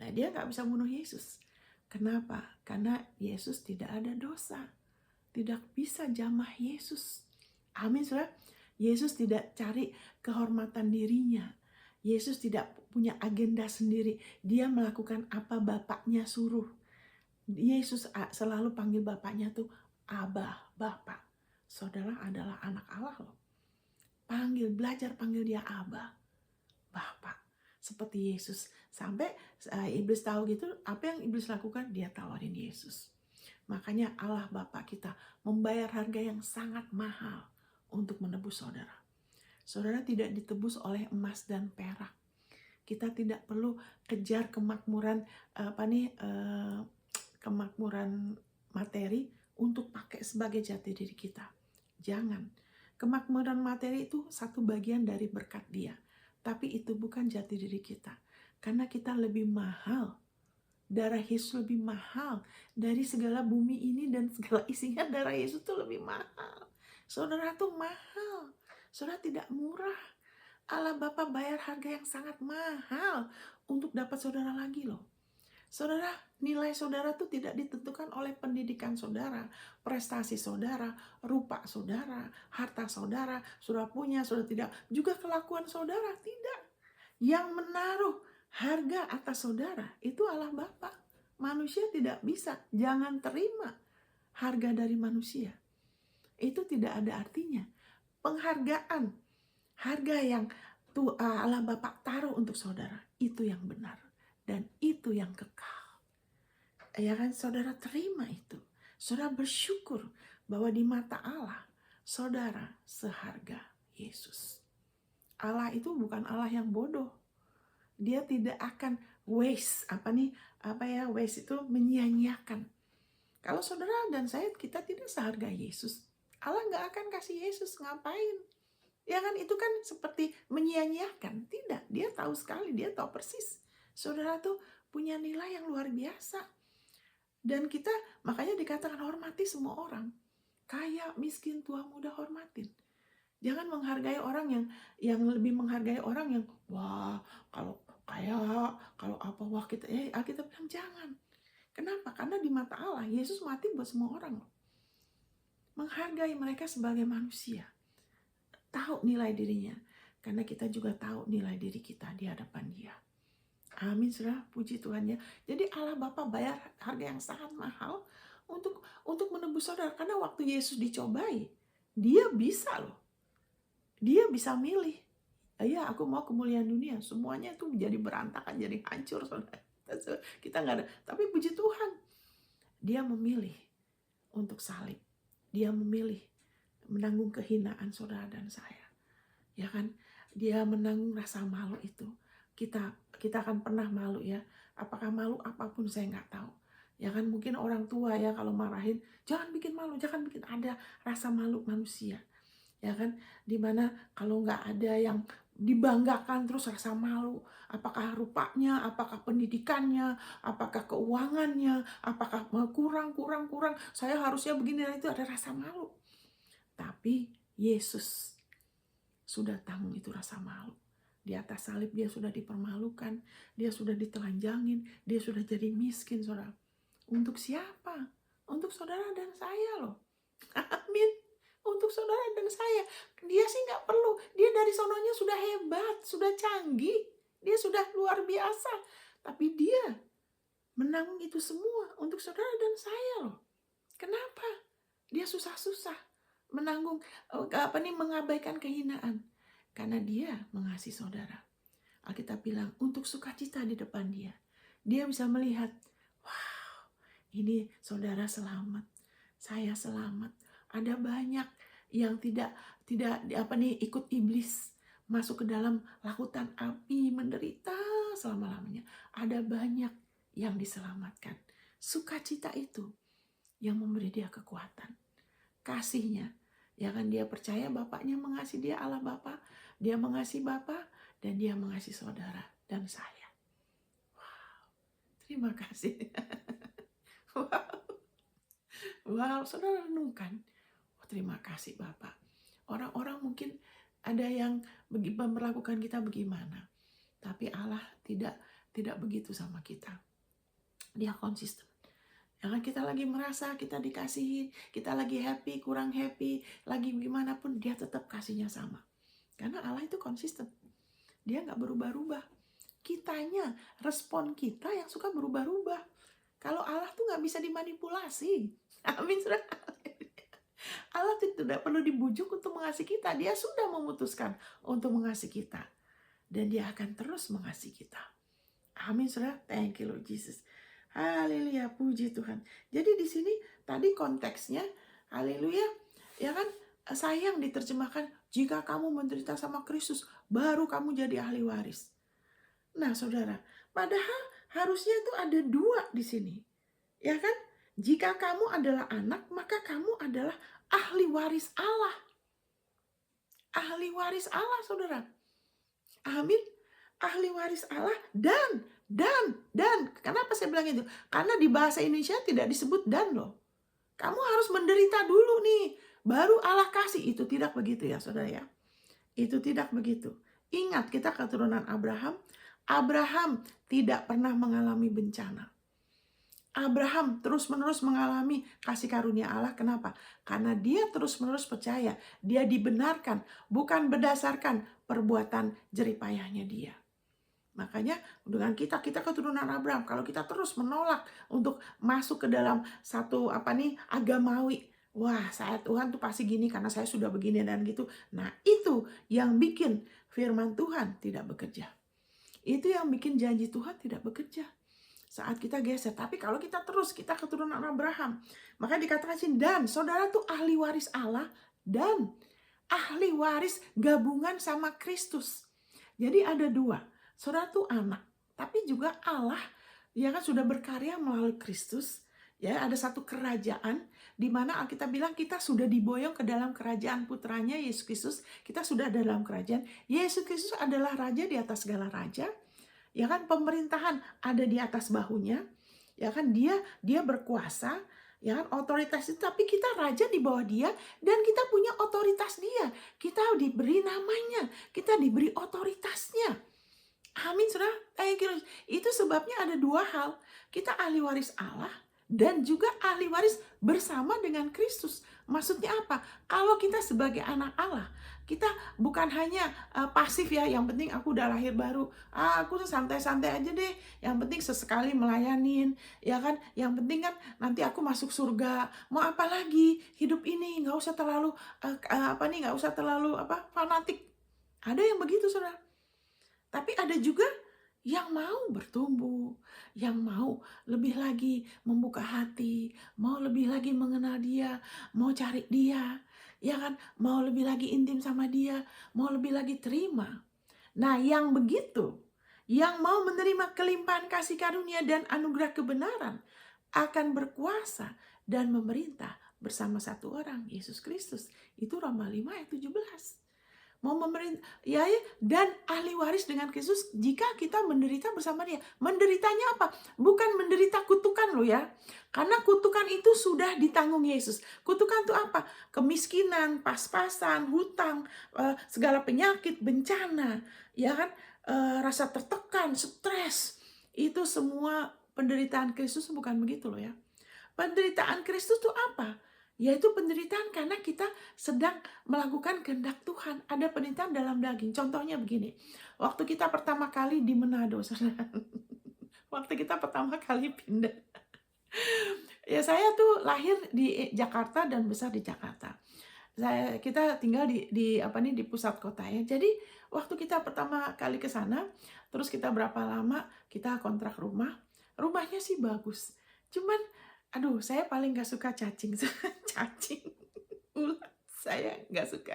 Nah, dia gak bisa bunuh Yesus. Kenapa? Karena Yesus tidak ada dosa. Tidak bisa jamah Yesus. Amin, saudara. Yesus tidak cari kehormatan dirinya. Yesus tidak punya agenda sendiri. Dia melakukan apa Bapaknya suruh. Yesus selalu panggil Bapaknya tuh Abah, Bapak. Saudara adalah anak Allah loh. Belajar panggil dia Abah, Bapak. Seperti Yesus. Sampai iblis tahu gitu, apa yang iblis lakukan? Dia tawarin Yesus. Makanya Allah Bapa kita membayar harga yang sangat mahal untuk menebus saudara. Saudara tidak ditebus oleh emas dan perak. Kita tidak perlu kejar kemakmuran kemakmuran materi untuk pakai sebagai jati diri kita. Jangan. Kemakmuran materi itu satu bagian dari berkat Dia. Tapi itu bukan jati diri kita. Karena kita lebih mahal. Darah Yesus lebih mahal dari segala bumi ini dan segala isinya. Darah Yesus itu lebih mahal. Saudara tuh mahal. Saudara tidak murah. Allah Bapa bayar harga yang sangat mahal untuk dapat saudara lagi loh. Saudara, nilai saudara tuh tidak ditentukan oleh pendidikan saudara, prestasi saudara, rupa saudara, harta saudara, saudara punya, saudara tidak, juga kelakuan saudara, tidak. Yang menaruh harga atas saudara itu Allah Bapa. Manusia tidak bisa, jangan terima harga dari manusia. Itu tidak ada artinya. Penghargaan, harga yang Allah Bapa taruh untuk saudara, itu yang benar. Dan itu yang kekal. Ya kan, saudara terima itu. Saudara bersyukur bahwa di mata Allah, saudara seharga Yesus. Allah itu bukan Allah yang bodoh. Dia tidak akan waste, waste itu menyia-nyiakan. Kalau saudara dan saya, kita tidak seharga Yesus, Allah gak akan kasih Yesus, ngapain? Ya kan, itu kan seperti menyia-nyiakan. Tidak, dia tahu sekali, dia tahu persis. Saudara tuh punya nilai yang luar biasa. Dan kita makanya dikatakan hormati semua orang. Kaya, miskin, tua, muda, hormatin. Jangan menghargai orang yang lebih menghargai orang yang wah, kalau kaya, kalau apa, wah kita bilang jangan. Kenapa? Karena di mata Allah, Yesus mati buat semua orang loh. Menghargai mereka sebagai manusia. Tahu nilai dirinya. Karena kita juga tahu nilai diri kita di hadapan Dia. Amin, saudara. Puji Tuhan ya. Jadi Allah Bapa bayar harga yang sangat mahal untuk menebus saudara. Karena waktu Yesus dicobai, Dia bisa loh. Dia bisa milih. Ya, aku mau kemuliaan dunia. Semuanya itu jadi berantakan, jadi hancur, saudara. Kita nggak ada. Tapi puji Tuhan, Dia memilih untuk salib. Dia memilih menanggung kehinaan saudara dan saya. Ya kan? Dia menanggung rasa malu itu. Kita akan pernah malu ya. Apakah malu apapun saya nggak tahu. Ya kan, mungkin orang tua ya kalau marahin, jangan bikin malu, jangan bikin, ada rasa malu manusia. Ya kan, dimana kalau nggak ada yang dibanggakan terus rasa malu. Apakah rupanya, apakah pendidikannya, apakah keuangannya, apakah kurang, saya harusnya begini, dan itu ada rasa malu. Tapi Yesus sudah tanggung itu rasa malu. Di atas salib Dia sudah dipermalukan, Dia sudah ditelanjangin, Dia sudah jadi miskin, saudara. Untuk siapa? Untuk saudara dan saya loh. Amin. Untuk saudara dan saya. Dia sih nggak perlu. Dia dari sononya sudah hebat, sudah canggih. Dia sudah luar biasa. Tapi Dia menanggung itu semua untuk saudara dan saya loh. Kenapa? Dia susah-susah menanggung, mengabaikan kehinaan. Karena Dia mengasihi saudara. Alkitab bilang untuk sukacita di depan Dia. Dia bisa melihat, wow, ini saudara selamat, saya selamat. Ada banyak yang tidak ikut iblis masuk ke dalam lautan api menderita selama-lamanya. Ada banyak yang diselamatkan. Sukacita itu yang memberi dia kekuatan. Kasihnya, ya kan, dia percaya Bapaknya mengasihi dia, Allah Bapa, dia mengasihi Bapa, dan dia mengasihi saudara dan saya. Wow, terima kasih. Wow, saudara renungkan. Oh, terima kasih Bapak. Orang-orang mungkin ada yang memperlakukan kita bagaimana, tapi Allah tidak begitu sama kita. Dia konsisten. Ya kan, kita lagi merasa kita dikasihi, kita lagi happy, kurang happy, lagi gimana pun, Dia tetap kasihnya sama. Karena Allah itu konsisten. Dia nggak berubah-ubah. Kitanya, respon kita yang suka berubah-ubah. Kalau Allah tuh nggak bisa dimanipulasi. Amin, saudara. Allah tidak perlu dibujuk untuk mengasihi kita. Dia sudah memutuskan untuk mengasihi kita. Dan Dia akan terus mengasihi kita. Amin, saudara. Thank you, Lord Jesus. Haleluya, puji Tuhan. Jadi di sini tadi konteksnya, haleluya, ya kan, sayang diterjemahkan, jika kamu menderita sama Kristus, baru kamu jadi ahli waris. Nah, saudara, padahal harusnya itu ada dua di sini, ya kan? Jika kamu adalah anak, maka kamu adalah ahli waris Allah. Ahli waris Allah, saudara. Amin. Ahli waris Allah dan kenapa saya bilang itu? Karena di bahasa Indonesia tidak disebut dan loh. Kamu harus menderita dulu nih, baru Allah kasih. Itu tidak begitu ya saudara ya. Itu tidak begitu. Ingat, kita keturunan Abraham. Abraham tidak pernah mengalami bencana. Abraham terus-menerus mengalami kasih karunia Allah. Kenapa? Karena dia terus-menerus percaya. Dia dibenarkan bukan berdasarkan perbuatan jeripayahnya dia. Makanya dengan kita keturunan Abraham, kalau kita terus menolak untuk masuk ke dalam satu agamawi, wah, saya Tuhan tuh pasti gini karena saya sudah begini dan gitu. Nah, itu yang bikin firman Tuhan tidak bekerja. Itu yang bikin janji Tuhan tidak bekerja. Saat kita geser, tapi kalau kita terus, kita keturunan Abraham, maka dikatakan dan saudara tuh ahli waris Allah dan ahli waris gabungan sama Kristus. Jadi ada dua. Saudara tuh anak, tapi juga Allah, ya kan, sudah berkarya melalui Kristus. Ya, ada satu kerajaan di mana Alkitab bilang kita sudah diboyong ke dalam kerajaan putranya Yesus Kristus. Kita sudah dalam kerajaan. Yesus Kristus adalah raja di atas segala raja. Ya kan, pemerintahan ada di atas bahunya. Ya kan, dia berkuasa. Ya kan, otoritas itu, tapi kita raja di bawah dia dan kita punya otoritas dia. Kita diberi namanya, kita diberi otoritasnya. Amin, saudara. Thank you. Itu sebabnya ada dua hal. Kita ahli waris Allah dan juga ahli waris bersama dengan Kristus. Maksudnya apa? Kalau kita sebagai anak Allah, kita bukan hanya pasif ya. Yang penting aku udah lahir baru. Aku tuh santai-santai aja deh. Yang penting sesekali melayanin, ya kan? Yang penting kan nanti aku masuk surga. Mau apa lagi? Hidup ini nggak usah terlalu nggak usah terlalu fanatik. Ada yang begitu, saudara. Tapi ada juga yang mau bertumbuh, yang mau lebih lagi membuka hati, mau lebih lagi mengenal dia, mau cari dia, ya kan? Mau lebih lagi intim sama dia, mau lebih lagi terima. Nah, yang begitu, yang mau menerima kelimpahan kasih karunia dan anugerah kebenaran akan berkuasa dan memerintah bersama satu orang, Yesus Kristus. Itu Roma 5 ayat 17. Mau memerintah dan ahli waris dengan Kristus jika kita menderita bersama dia. Menderitanya apa? Bukan menderita kutukan loh ya. Karena kutukan itu sudah ditanggung Yesus. Kutukan itu apa? Kemiskinan, pas-pasan, hutang, segala penyakit, bencana, ya kan? Rasa tertekan, stres. Itu semua penderitaan Kristus bukan begitu loh ya. Penderitaan Kristus itu apa? Yaitu penderitaan karena kita sedang melakukan kehendak Tuhan. Ada penderitaan dalam daging. Contohnya begini. Waktu kita pertama kali di Manado, saudara. Waktu kita pertama kali pindah. Ya saya tuh lahir di Jakarta dan besar di Jakarta. Kita tinggal di pusat kota ya. Jadi waktu kita pertama kali ke sana, terus kita berapa lama kita kontrak rumah. Rumahnya sih bagus. Cuman aduh, saya paling gak suka cacing. Cacing, ulat, saya gak suka.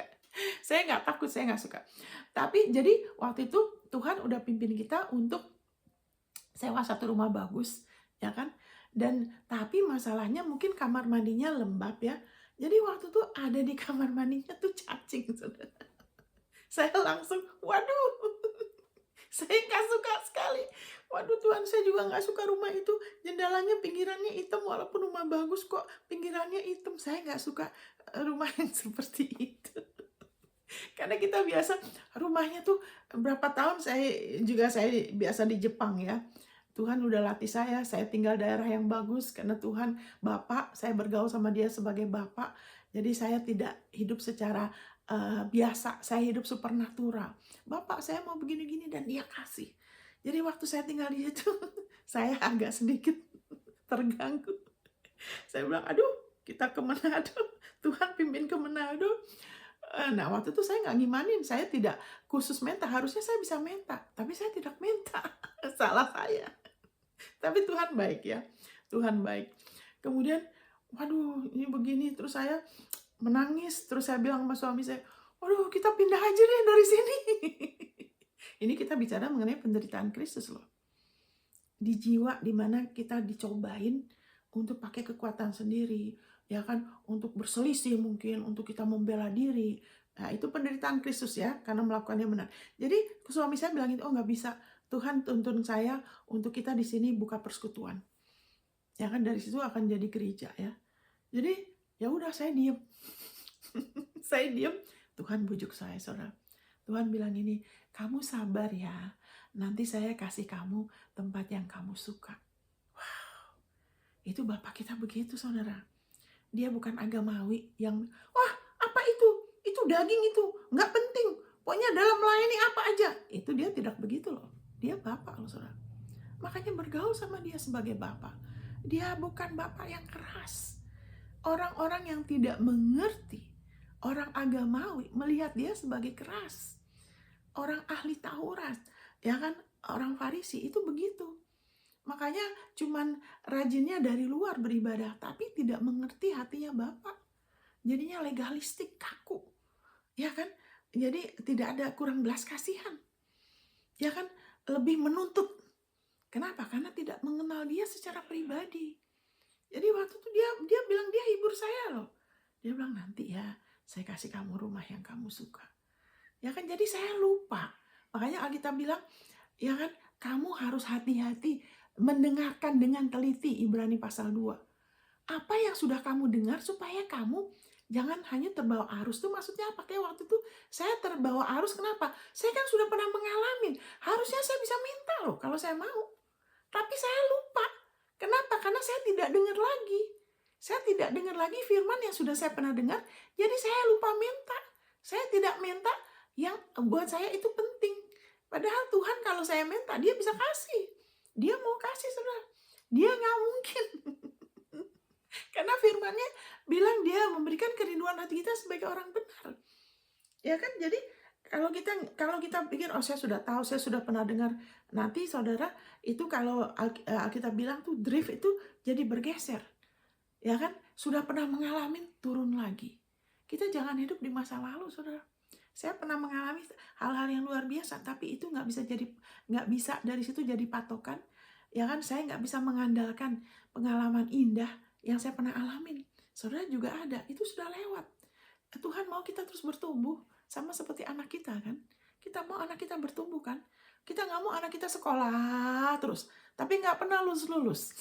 Saya gak takut, saya gak suka. Tapi jadi waktu itu Tuhan udah pimpin kita untuk sewa satu rumah bagus, ya kan? Dan tapi masalahnya mungkin kamar mandinya lembab ya. Jadi waktu itu ada di kamar mandinya tuh cacing, saudara. Saya langsung, waduh, saya nggak suka sekali. Waduh Tuhan, saya juga nggak suka rumah itu. Jendelanya pinggirannya hitam, walaupun rumah bagus kok pinggirannya hitam. Saya nggak suka rumah yang seperti itu. Karena kita biasa rumahnya tuh berapa tahun saya biasa di Jepang ya. Tuhan udah latih saya tinggal daerah yang bagus karena Tuhan Bapak, saya bergaul sama dia sebagai Bapak. Jadi saya tidak hidup secara biasa, saya hidup supernatural. Bapak, saya mau begini-gini dan dia kasih. Jadi waktu saya tinggal di situ, saya agak sedikit terganggu. Saya bilang, aduh kita ke Manado, Tuhan pimpin ke Manado. Nah waktu itu saya nggak ngimanin, saya tidak khusus minta, harusnya saya bisa minta, tapi saya tidak minta. Salah saya. Tapi Tuhan baik ya, Tuhan baik. Kemudian, waduh ini begini, terus saya menangis, terus saya bilang sama suami saya, waduh kita pindah aja deh dari sini. Ini kita bicara mengenai penderitaan Kristus loh. Di jiwa dimana kita dicobain untuk pakai kekuatan sendiri, ya kan, untuk berselisih mungkin, untuk kita membela diri. Nah itu penderitaan Kristus ya, karena melakukan yang benar. Jadi suami saya bilang, oh nggak bisa, Tuhan tuntun saya untuk kita di sini buka persekutuan. Ya kan, dari situ akan jadi gereja ya. Jadi ya udah saya diem. Saya diem, Tuhan bujuk saya, saudara. Tuhan bilang ini, kamu sabar ya, nanti saya kasih kamu tempat yang kamu suka. Wow, itu Bapak kita begitu, saudara. Dia bukan agamawi yang, wah apa itu? Itu daging itu, nggak penting. Pokoknya dalam melayani apa aja. Itu dia tidak begitu loh. Dia Bapak loh, saudara. Makanya bergaul sama dia sebagai Bapak. Dia bukan Bapak yang keras. Orang-orang yang tidak mengerti, orang agamawi melihat dia sebagai keras. Orang ahli Taurat, ya kan, orang Farisi itu begitu. Makanya cuman rajinnya dari luar beribadah, tapi tidak mengerti hatinya Bapak. Jadinya legalistik, kaku. Ya kan? Jadi tidak ada kurang belas kasihan. Ya kan? Lebih menuntut. Kenapa? Karena tidak mengenal dia secara pribadi. Jadi waktu itu dia bilang dia hibur saya loh. Dia bilang nanti ya saya kasih kamu rumah yang kamu suka. Ya kan, jadi saya lupa. Makanya Alkitab bilang, ya kan, kamu harus hati-hati mendengarkan dengan teliti, Ibrani pasal 2. Apa yang sudah kamu dengar supaya kamu Jangan hanya terbawa arus tuh maksudnya apa? Kayak waktu itu saya terbawa arus kenapa? Saya kan sudah pernah mengalami. Harusnya saya bisa minta loh kalau saya mau. Tapi saya lupa. Kenapa? Karena saya tidak dengar lagi. Saya tidak dengar lagi firman yang sudah saya pernah dengar. Jadi saya lupa minta. Saya tidak minta yang buat saya itu penting. Padahal Tuhan kalau saya minta, dia bisa kasih. Dia mau kasih, saudara. Dia nggak mungkin. Karena firmannya bilang dia memberikan kerinduan hati kita sebagai orang benar. Ya kan? Jadi kalau kita pikir oh saya sudah tahu, saya sudah pernah dengar, nanti saudara itu kalau Alkitab bilang tuh drift itu jadi bergeser. Ya kan? Sudah pernah mengalami turun lagi. Kita jangan hidup di masa lalu, saudara. Saya pernah mengalami hal-hal yang luar biasa, tapi itu nggak bisa dari situ jadi patokan. Ya kan? Saya nggak bisa mengandalkan pengalaman indah yang saya pernah alamin. Saudara juga ada, itu sudah lewat. Tuhan mau kita terus bertumbuh, sama seperti anak kita kan. Kita mau anak kita bertumbuh kan. Kita nggak mau anak kita sekolah terus, tapi nggak pernah lulus-lulus.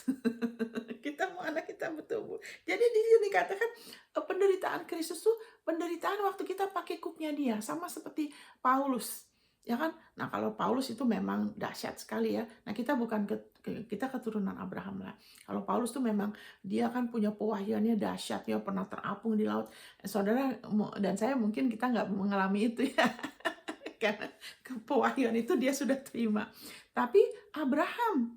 Kita mau anak kita bertumbuh. Jadi di sini dikatakan penderitaan Kristus tuh penderitaan waktu kita pakai kuknya dia, sama seperti Paulus. Ya kan? Nah, kalau Paulus itu memang dahsyat sekali ya. Nah, kita bukan kita keturunan Abraham lah. Kalau Paulus tuh memang dia kan punya pewahyuannya dahsyat ya, pernah terapung di laut. Saudara dan saya mungkin kita nggak mengalami itu ya. Karena pewahyuan itu dia sudah terima. Tapi Abraham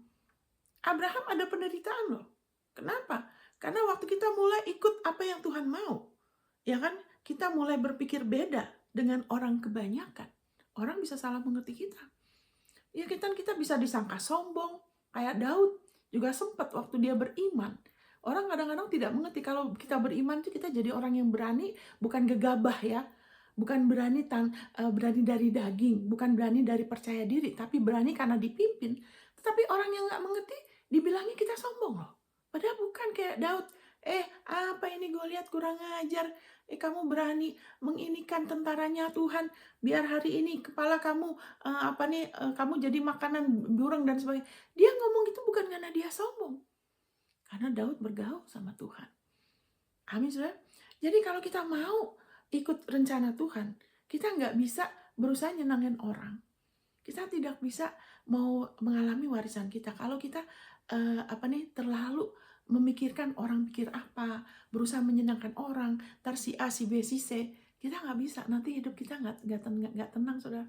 ada penderitaan loh. Kenapa? Karena waktu kita mulai ikut apa yang Tuhan mau, ya kan, kita mulai berpikir beda dengan orang kebanyakan. Orang bisa salah mengerti kita. Ya kita bisa disangka sombong, kayak Daud juga sempat waktu dia beriman. Orang kadang-kadang tidak mengerti kalau kita beriman itu kita jadi orang yang berani, bukan gegabah ya. Bukan berani dari daging, bukan berani dari percaya diri, tapi berani karena dipimpin. Tetapi orang yang nggak mengerti, dibilangnya kita sombong loh. Padahal bukan kayak Daud. Apa ini gue lihat kurang ajar. Kamu berani menginikan tentaranya Tuhan, biar hari ini kepala kamu kamu jadi makanan burung dan sebagainya. Dia ngomong itu bukan karena dia sombong, karena Daud bergaul sama Tuhan. Amin, saudara. Jadi kalau kita mau ikut rencana Tuhan, kita nggak bisa berusaha nyenangin orang. Kita tidak bisa mau mengalami warisan kita kalau kita terlalu memikirkan orang pikir apa, berusaha menyenangkan orang, ntar si A, si B, si C. Kita nggak bisa, nanti hidup kita nggak tenang, saudara.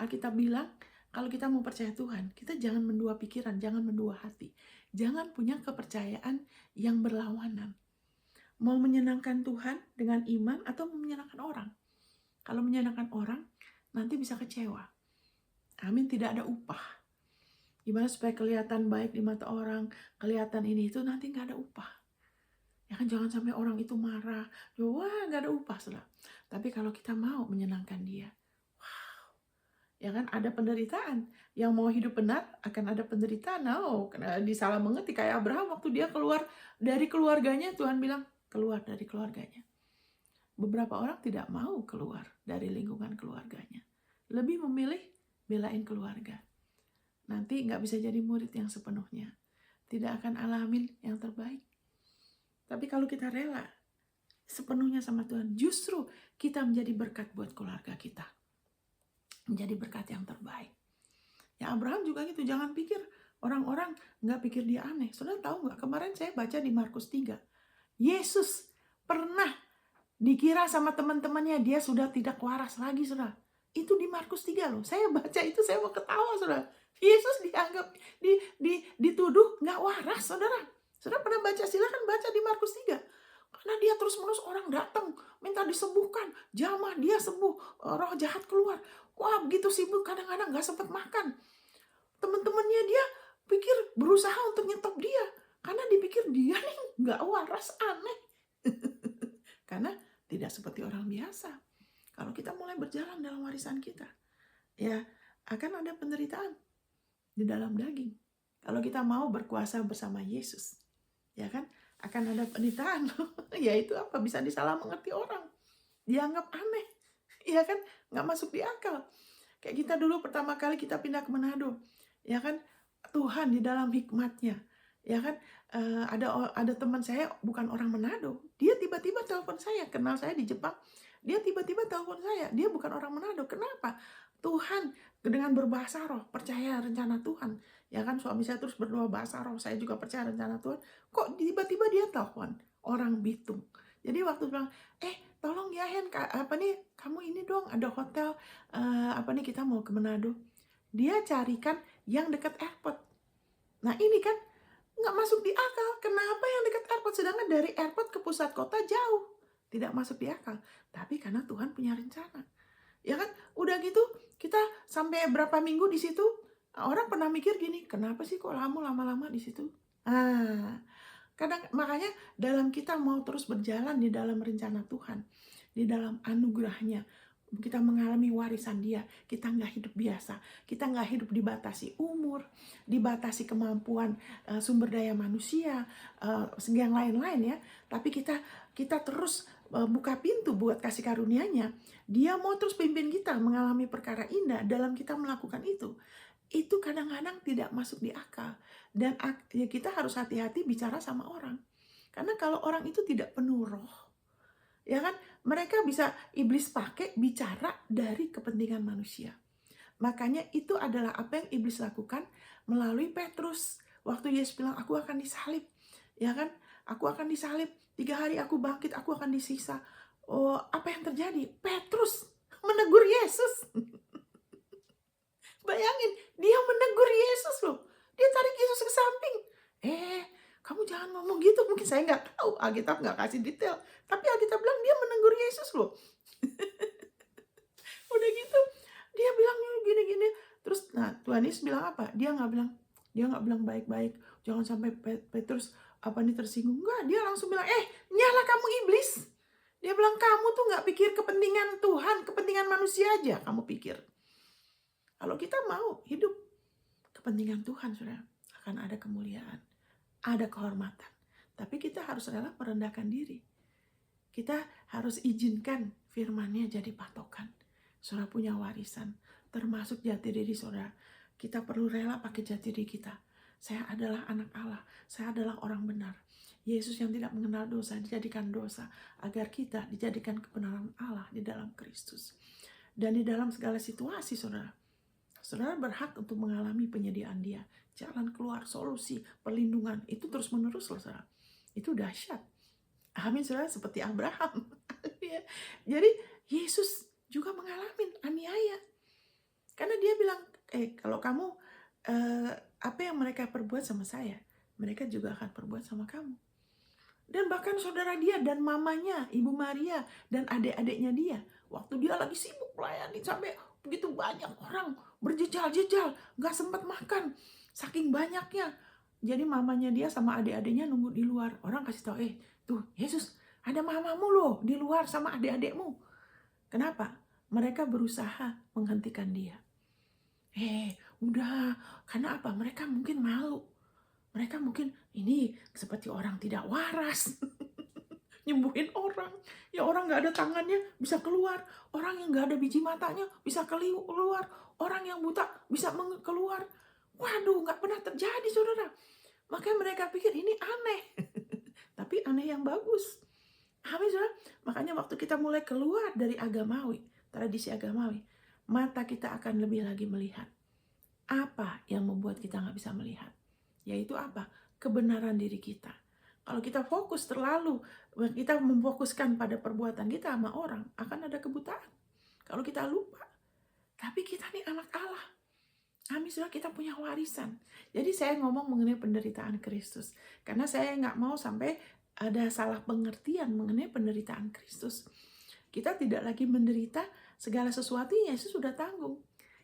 Alkitab bilang, kalau kita mau percaya Tuhan, kita jangan mendua pikiran, jangan mendua hati. Jangan punya kepercayaan yang berlawanan. Mau menyenangkan Tuhan dengan iman atau mau menyenangkan orang? Kalau menyenangkan orang, nanti bisa kecewa. Amin, tidak ada upah. Gimana supaya kelihatan baik di mata orang, kelihatan ini itu, nanti nggak ada upah. Ya kan, jangan sampai orang itu marah, wah nggak ada upah, saudara. Tapi kalau kita mau menyenangkan dia, wow, ya kan, ada penderitaan. Yang mau hidup benar akan ada penderitaan. Karena disalah mengerti kayak Abraham waktu dia keluar dari keluarganya, Tuhan bilang keluar dari keluarganya. Beberapa orang tidak mau keluar dari lingkungan keluarganya, lebih memilih belain keluarga. Nanti nggak bisa jadi murid yang sepenuhnya, tidak akan alamin yang terbaik. Tapi kalau kita rela sepenuhnya sama Tuhan, justru kita menjadi berkat buat keluarga kita, menjadi berkat yang terbaik. Ya Abraham juga gitu, jangan pikir orang-orang nggak pikir dia aneh. Saudara tahu nggak, kemarin saya baca di Markus 3, Yesus pernah dikira sama teman-temannya dia sudah tidak waras lagi, saudara. Itu di Markus 3 loh. Saya baca itu saya mau ketawa, saudara. Yesus dianggap dituduh nggak waras, saudara. Saudara pernah baca? Silakan baca di Markus 3. Karena dia terus-menerus orang datang minta disembuhkan, jamah dia sembuh, roh jahat keluar. Wah, begitu sibuk kadang-kadang nggak sempat makan. Teman-temannya dia pikir berusaha untuk nyetop dia, karena dipikir dia nih nggak waras, aneh. Karena tidak seperti orang biasa. Kalau kita mulai berjalan dalam warisan kita, ya akan ada penderitaan di dalam daging. Kalau kita mau berkuasa bersama Yesus, ya kan, akan ada penderitaan. Yaitu apa? Bisa disalah mengerti orang, dianggap aneh, ya kan, nggak masuk di akal. Kayak kita dulu pertama kali kita pindah ke Manado, ya kan, Tuhan di dalam hikmatnya, Ya kan, ada teman saya bukan orang Manado, dia tiba-tiba telepon saya, kenal saya di Jepang, dia tiba-tiba telepon saya, dia bukan orang Manado. Kenapa? Tuhan dengan berbahasa roh, percaya rencana Tuhan. Ya kan, suami saya terus berdoa bahasa roh, saya juga percaya rencana Tuhan. Kok tiba-tiba dia telepon orang Bitung. Jadi waktu bilang, tolong ya Hen, apa nih, kamu ini dong ada hotel, apa nih kita mau ke Manado. Dia carikan yang dekat airport. Nah ini kan nggak masuk di akal. Kenapa yang dekat airport? Sedangkan dari airport ke pusat kota jauh. Tidak masuk di akal. Tapi karena Tuhan punya rencana. Ya kan? Udah gitu, kita sampai berapa minggu di situ, orang pernah mikir gini, kenapa sih kok lama-lama di situ? Ah, kadang makanya dalam kita mau terus berjalan di dalam rencana Tuhan, di dalam anugerahnya, kita mengalami warisan Dia, kita nggak hidup biasa, kita nggak hidup dibatasi umur, dibatasi kemampuan sumber daya manusia, yang lain-lain ya, tapi kita terus buka pintu buat kasih karunia-Nya. Dia mau terus pimpin kita mengalami perkara indah dalam kita melakukan itu kadang-kadang tidak masuk di akal. Dan ya kita harus hati-hati bicara sama orang. Karena kalau orang itu tidak penuh roh, ya kan, mereka bisa iblis pakai bicara dari kepentingan manusia. Makanya itu adalah apa yang iblis lakukan melalui Petrus. Waktu Yesus bilang, aku akan disalib. Ya kan, aku akan disalib. 3 hari aku bangkit, aku akan disiksa. Oh, apa yang terjadi? Petrus menegur Yesus. Bayangin, dia menegur Yesus loh. Dia tarik Yesus ke samping. Kamu jangan ngomong gitu. Mungkin saya nggak tahu, Alkitab nggak kasih detail. Tapi Alkitab bilang dia menegur Yesus loh. Udah gitu, dia bilang gini-gini. Terus, nah Tuhan Yesus bilang apa? Dia nggak bilang baik-baik. Jangan sampai Petrus apa nih tersinggung. Enggak, dia langsung bilang, nyala kamu iblis. Dia bilang, kamu tuh nggak pikir kepentingan Tuhan, kepentingan manusia aja kamu pikir. Kalau kita mau hidup kepentingan Tuhan, saudara, akan ada kemuliaan, ada kehormatan. Tapi kita harus rela merendahkan diri. Kita harus izinkan firman-Nya jadi patokan. Saudara punya warisan, termasuk jati diri saudara. Kita perlu rela pakai jati diri kita. Saya adalah anak Allah, saya adalah orang benar. Yesus yang tidak mengenal dosa dijadikan dosa agar kita dijadikan kebenaran Allah di dalam Kristus. Dan di dalam segala situasi, saudara berhak untuk mengalami penyediaan Dia. Jalan keluar, solusi, perlindungan, itu terus-menerus loh, saudara. Itu dahsyat. Amin, saudara, seperti Abraham. Jadi Yesus juga mengalami aniaya. Karena Dia bilang, kalau kamu apa yang mereka perbuat sama saya, mereka juga akan perbuat sama kamu. Dan bahkan saudara dia dan mamanya, Ibu Maria, dan adik-adiknya dia, waktu dia lagi sibuk melayani sampai begitu banyak orang berjejal-jejal, gak sempat makan, saking banyaknya. Jadi mamanya dia sama adik-adiknya nunggu di luar. Orang kasih tahu, tuh Yesus, ada mamamu loh di luar sama adik-adikmu. Kenapa? Mereka berusaha menghentikan dia. Udah, karena apa? Mereka mungkin malu. Mereka mungkin ini seperti orang tidak waras. Nyembuhin orang. Ya orang gak ada tangannya bisa keluar. Orang yang gak ada biji matanya bisa keluar. Orang yang buta bisa keluar. Waduh, gak pernah terjadi, saudara. Makanya mereka pikir ini aneh. Tapi aneh yang bagus. Amin, saudara. Makanya waktu kita mulai keluar dari agamawi, tradisi agamawi, mata kita akan lebih lagi melihat. Apa yang membuat kita gak bisa melihat? Yaitu apa? Kebenaran diri kita. Kalau kita fokus terlalu, kita memfokuskan pada perbuatan kita sama orang, akan ada kebutaan. Kalau kita lupa. Tapi kita nih anak Allah. Amin, saudara, kita punya warisan. Jadi saya ngomong mengenai penderitaan Kristus. Karena saya nggak mau sampai ada salah pengertian mengenai penderitaan Kristus. Kita tidak lagi menderita, segala sesuatu Yesus sudah tanggung.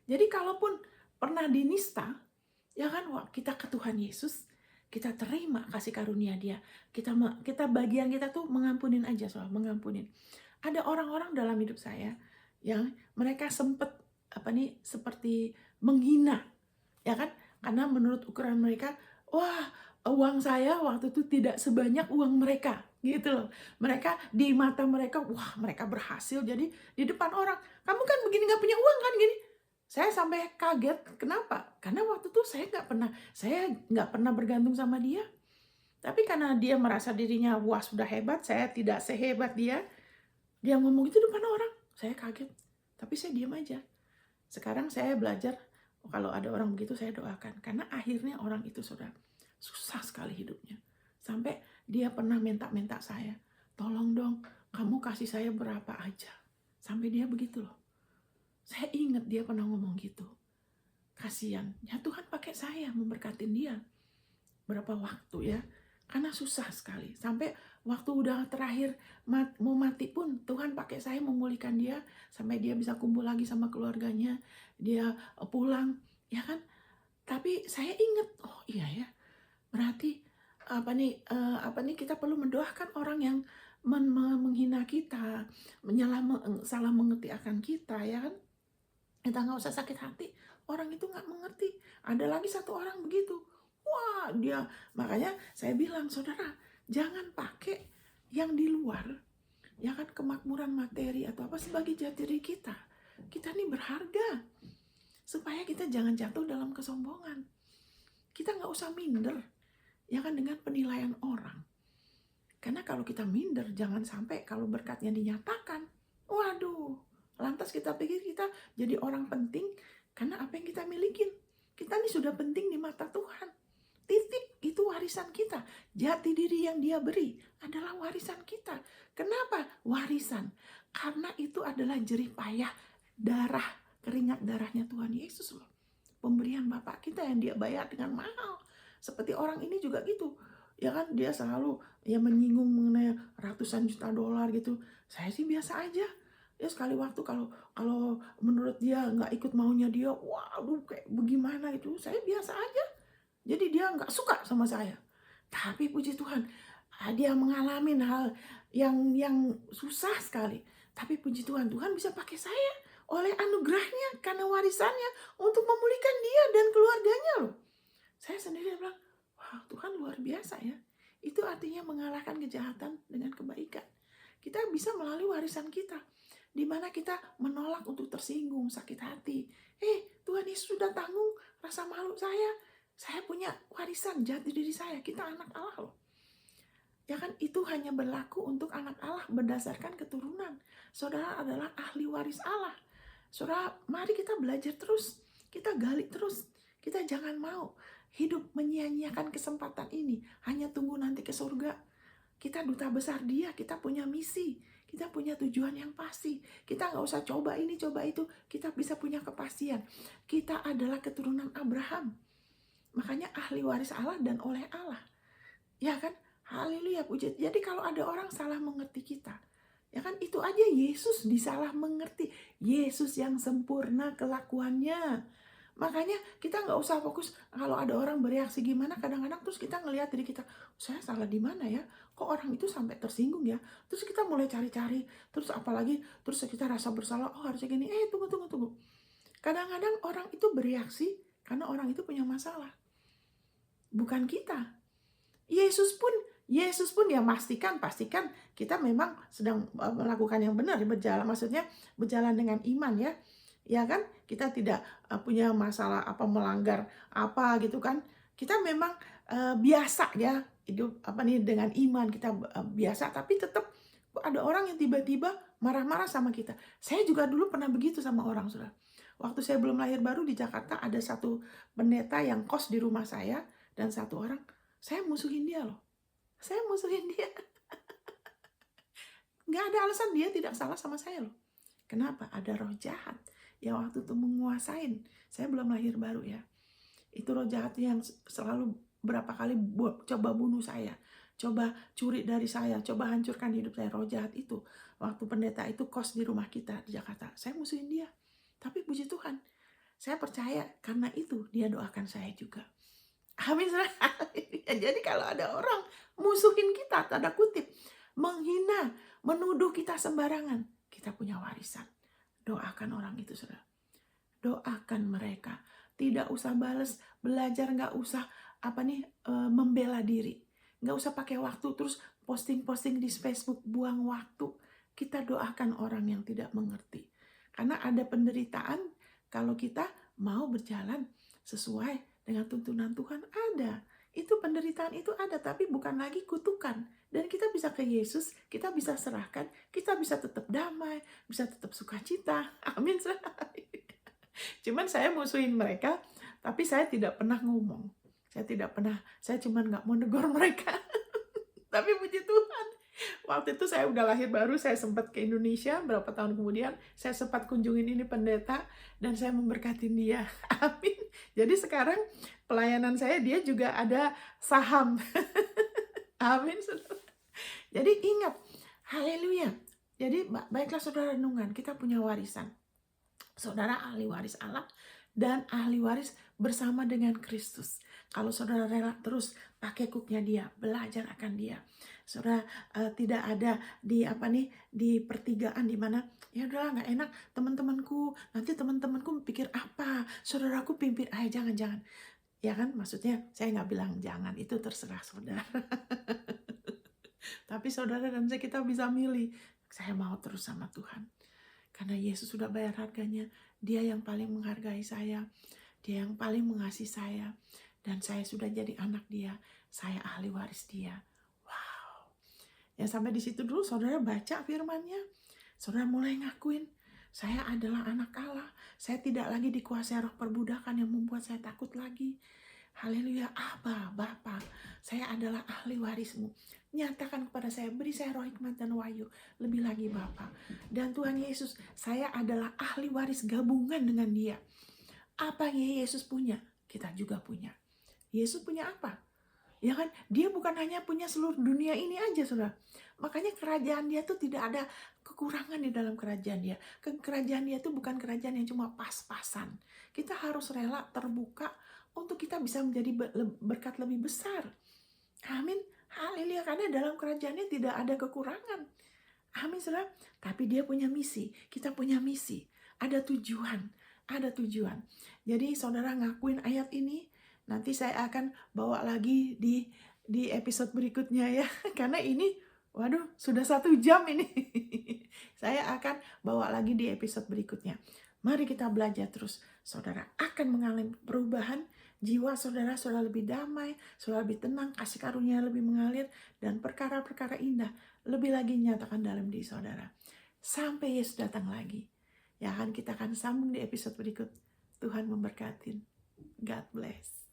Jadi kalaupun pernah dinista, ya kan, kita ke Tuhan Yesus, kita terima kasih karunia Dia. Kita bagian kita tuh mengampunin aja, mengampunin. Ada orang-orang dalam hidup saya yang mereka sempat seperti menghina, ya kan? Karena menurut ukuran mereka, wah, uang saya waktu itu tidak sebanyak uang mereka, gitu loh. Mereka di mata mereka, wah, mereka berhasil. Jadi di depan orang, kamu kan begini nggak punya uang kan gini. Saya sampai kaget. Kenapa? Karena waktu itu saya nggak pernah bergantung sama dia. Tapi karena dia merasa dirinya, wah sudah hebat, saya tidak sehebat dia, dia ngomong itu depan orang, saya kaget. Tapi saya diam aja. Sekarang saya belajar, kalau ada orang begitu saya doakan. Karena akhirnya orang itu sudah susah sekali hidupnya. Sampai dia pernah minta-minta saya, tolong dong, kamu kasih saya berapa aja. Sampai dia begitu loh. Saya ingat dia pernah ngomong gitu. Kasihan, ya Tuhan pakai saya memberkatin dia. Berapa waktu ya, karena susah sekali. Sampai waktu udah terakhir mau mati pun Tuhan pakai saya memulihkan dia. Sampai dia bisa kumpul lagi sama keluarganya. Dia pulang, ya kan. Tapi saya ingat, oh iya ya, berarti apa nih kita perlu mendoakan orang yang menghina kita, salah mengerti akan kita, ya kan. Kita nggak usah sakit hati, orang itu nggak mengerti. Ada lagi satu orang begitu, wah dia, makanya saya bilang, saudara, jangan pakai yang di luar, ya kan, kemakmuran materi atau apa sebagai jati diri kita. Kita ini berharga, supaya kita jangan jatuh dalam kesombongan. Kita nggak usah minder, ya kan, dengan penilaian orang. Karena kalau kita minder, jangan sampai kalau berkatnya dinyatakan, waduh, lantas kita pikir kita jadi orang penting karena apa yang kita milikin. Kita ini sudah penting di mata Tuhan. Titik, itu warisan kita. Jati diri yang dia beri adalah warisan kita. Kenapa warisan? Karena itu adalah jerih payah darah, keringat darahnya Tuhan Yesus loh. Pemberian Bapak kita yang dia bayar dengan mahal. Seperti orang ini juga gitu. Ya kan, dia selalu ya menyinggung mengenai ratusan juta dolar gitu. Saya sih biasa aja. Ya sekali waktu kalau menurut dia nggak ikut maunya dia, waduh kayak bagaimana itu, saya biasa aja. Jadi dia nggak suka sama saya. Tapi puji Tuhan, dia mengalami hal yang susah sekali. Tapi puji Tuhan, Tuhan bisa pakai saya oleh anugerahnya karena warisannya untuk memulihkan dia dan keluarganya loh. Saya sendiri bilang, wah Tuhan luar biasa ya. Itu artinya mengalahkan kejahatan dengan kebaikan. Kita bisa melalui warisan kita, di mana kita menolak untuk tersinggung, sakit hati. Tuhan Yesus sudah tanggung rasa malu saya. Saya punya warisan jati diri saya. Kita anak Allah loh. Ya kan, itu hanya berlaku untuk anak Allah berdasarkan keturunan. Saudara adalah ahli waris Allah. Saudara, mari kita belajar terus. Kita gali terus. Kita jangan mau hidup menyia-nyiakan kesempatan ini. Hanya tunggu nanti ke surga. Kita duta besar dia, kita punya misi. Kita punya tujuan yang pasti. Kita nggak usah coba ini, coba itu. Kita bisa punya kepastian. Kita adalah keturunan Abraham. Makanya ahli waris Allah dan oleh Allah. Ya kan? Haleluya, puji. Jadi kalau ada orang salah mengerti kita, ya kan, itu aja Yesus disalah mengerti. Yesus yang sempurna kelakuannya. Makanya kita nggak usah fokus kalau ada orang bereaksi gimana. Kadang-kadang terus kita ngelihat diri kita, saya salah di mana ya? Kok orang itu sampai tersinggung ya? Terus kita mulai cari-cari. Terus apalagi, terus kita rasa bersalah. Oh harusnya gini. Tunggu. Kadang-kadang orang itu bereaksi karena orang itu punya masalah. Bukan kita. Yesus pun ya pastikan kita memang sedang melakukan yang benar, maksudnya berjalan dengan iman ya. Ya kan? Kita tidak punya masalah melanggar apa gitu kan. Kita memang biasa ya hidup dengan iman kita biasa, tapi tetap ada orang yang tiba-tiba marah-marah sama kita. Saya juga dulu pernah begitu sama orang, Saudara. Waktu saya belum lahir baru di Jakarta, ada satu pendeta yang kos di rumah saya dan satu orang, saya musuhin dia loh. Saya musuhin dia. Nggak ada alasan, dia tidak salah sama saya loh. Kenapa? Ada roh jahat yang waktu itu menguasain. Saya belum lahir baru ya. Itu roh jahat yang selalu berapa kali coba bunuh saya. Coba curi dari saya. Coba hancurkan hidup saya. Roh jahat itu. Waktu pendeta itu kos di rumah kita di Jakarta. Saya musuhin dia. Tapi puji Tuhan, saya percaya karena itu dia doakan saya juga. Amin. Jadi kalau ada orang musuhin kita, tanda kutip, menghina, menuduh kita sembarangan, kita punya warisan. Doakan orang itu, Saudara. Doakan mereka. Tidak usah balas, belajar nggak usah membela diri. Nggak usah pakai waktu terus posting-posting di Facebook, buang waktu. Kita doakan orang yang tidak mengerti. Karena ada penderitaan kalau kita mau berjalan sesuai dengan tuntunan Tuhan, ada. Itu penderitaan itu ada, tapi bukan lagi kutukan. Dan kita bisa ke Yesus, kita bisa serahkan, kita bisa tetap damai, bisa tetap sukacita. Amin. Cuman saya musuhin mereka, tapi saya tidak pernah ngomong. Saya tidak pernah, saya cuman nggak mau negor mereka. Tapi puji Tuhan, waktu itu saya udah lahir baru, saya sempat ke Indonesia, berapa tahun kemudian, saya sempat kunjungin ini pendeta, dan saya memberkati dia. Amin. Jadi sekarang pelayanan saya, dia juga ada saham. Amin, saudara. Jadi ingat, haleluya. Jadi baiklah saudara renungan, kita punya warisan. Saudara ahli waris Allah dan ahli waris bersama dengan Kristus. Kalau saudara rela terus pakai kuknya dia, belajar akan dia. Saudara tidak ada di di pertigaan di mana ya udahlah nggak enak teman-temanku, nanti teman-temanku pikir apa, saudaraku pimpin, jangan. Ya kan, maksudnya saya nggak bilang jangan, itu terserah saudara. Tapi saudara dan saya, kita bisa milih, saya mau terus sama Tuhan. Karena Yesus sudah bayar harganya, dia yang paling menghargai saya, dia yang paling mengasihi saya, dan saya sudah jadi anak dia, saya ahli waris dia. Wow. Ya sampai di situ dulu saudara baca firman-Nya, saudara mulai ngakuin, saya adalah anak Allah, saya tidak lagi dikuasai roh perbudakan yang membuat saya takut lagi. Haleluya, Abba, Bapa, saya adalah ahli warismu. Nyatakan kepada saya, beri saya roh hikmat dan wahyu. Lebih lagi Bapa. Dan Tuhan Yesus, saya adalah ahli waris gabungan dengan dia. Apa yang Yesus punya, kita juga punya. Yesus punya apa? Ya kan, dia bukan hanya punya seluruh dunia ini aja, saudara. Makanya kerajaan dia tuh tidak ada kekurangan di dalam kerajaan dia. Kerajaan dia tuh bukan kerajaan yang cuma pas-pasan. Kita harus rela terbuka untuk kita bisa menjadi berkat lebih besar. Amin. Haleluya, karena dalam kerajaannya tidak ada kekurangan. Amin, saudara. Tapi dia punya misi, kita punya misi. Ada tujuan, ada tujuan. Jadi saudara ngakuin ayat ini, nanti saya akan bawa lagi di episode berikutnya ya. Karena ini, waduh, sudah 1 jam ini. Saya akan bawa lagi di episode berikutnya. Mari kita belajar terus. Saudara akan mengalami perubahan. Jiwa saudara sudah lebih damai, sudah lebih tenang, kasih karunia lebih mengalir, dan perkara-perkara indah lebih lagi nyatakan dalam diri saudara. Sampai Yesus datang lagi. Ya kan, kita akan sambung di episode berikut. Tuhan memberkati. God bless.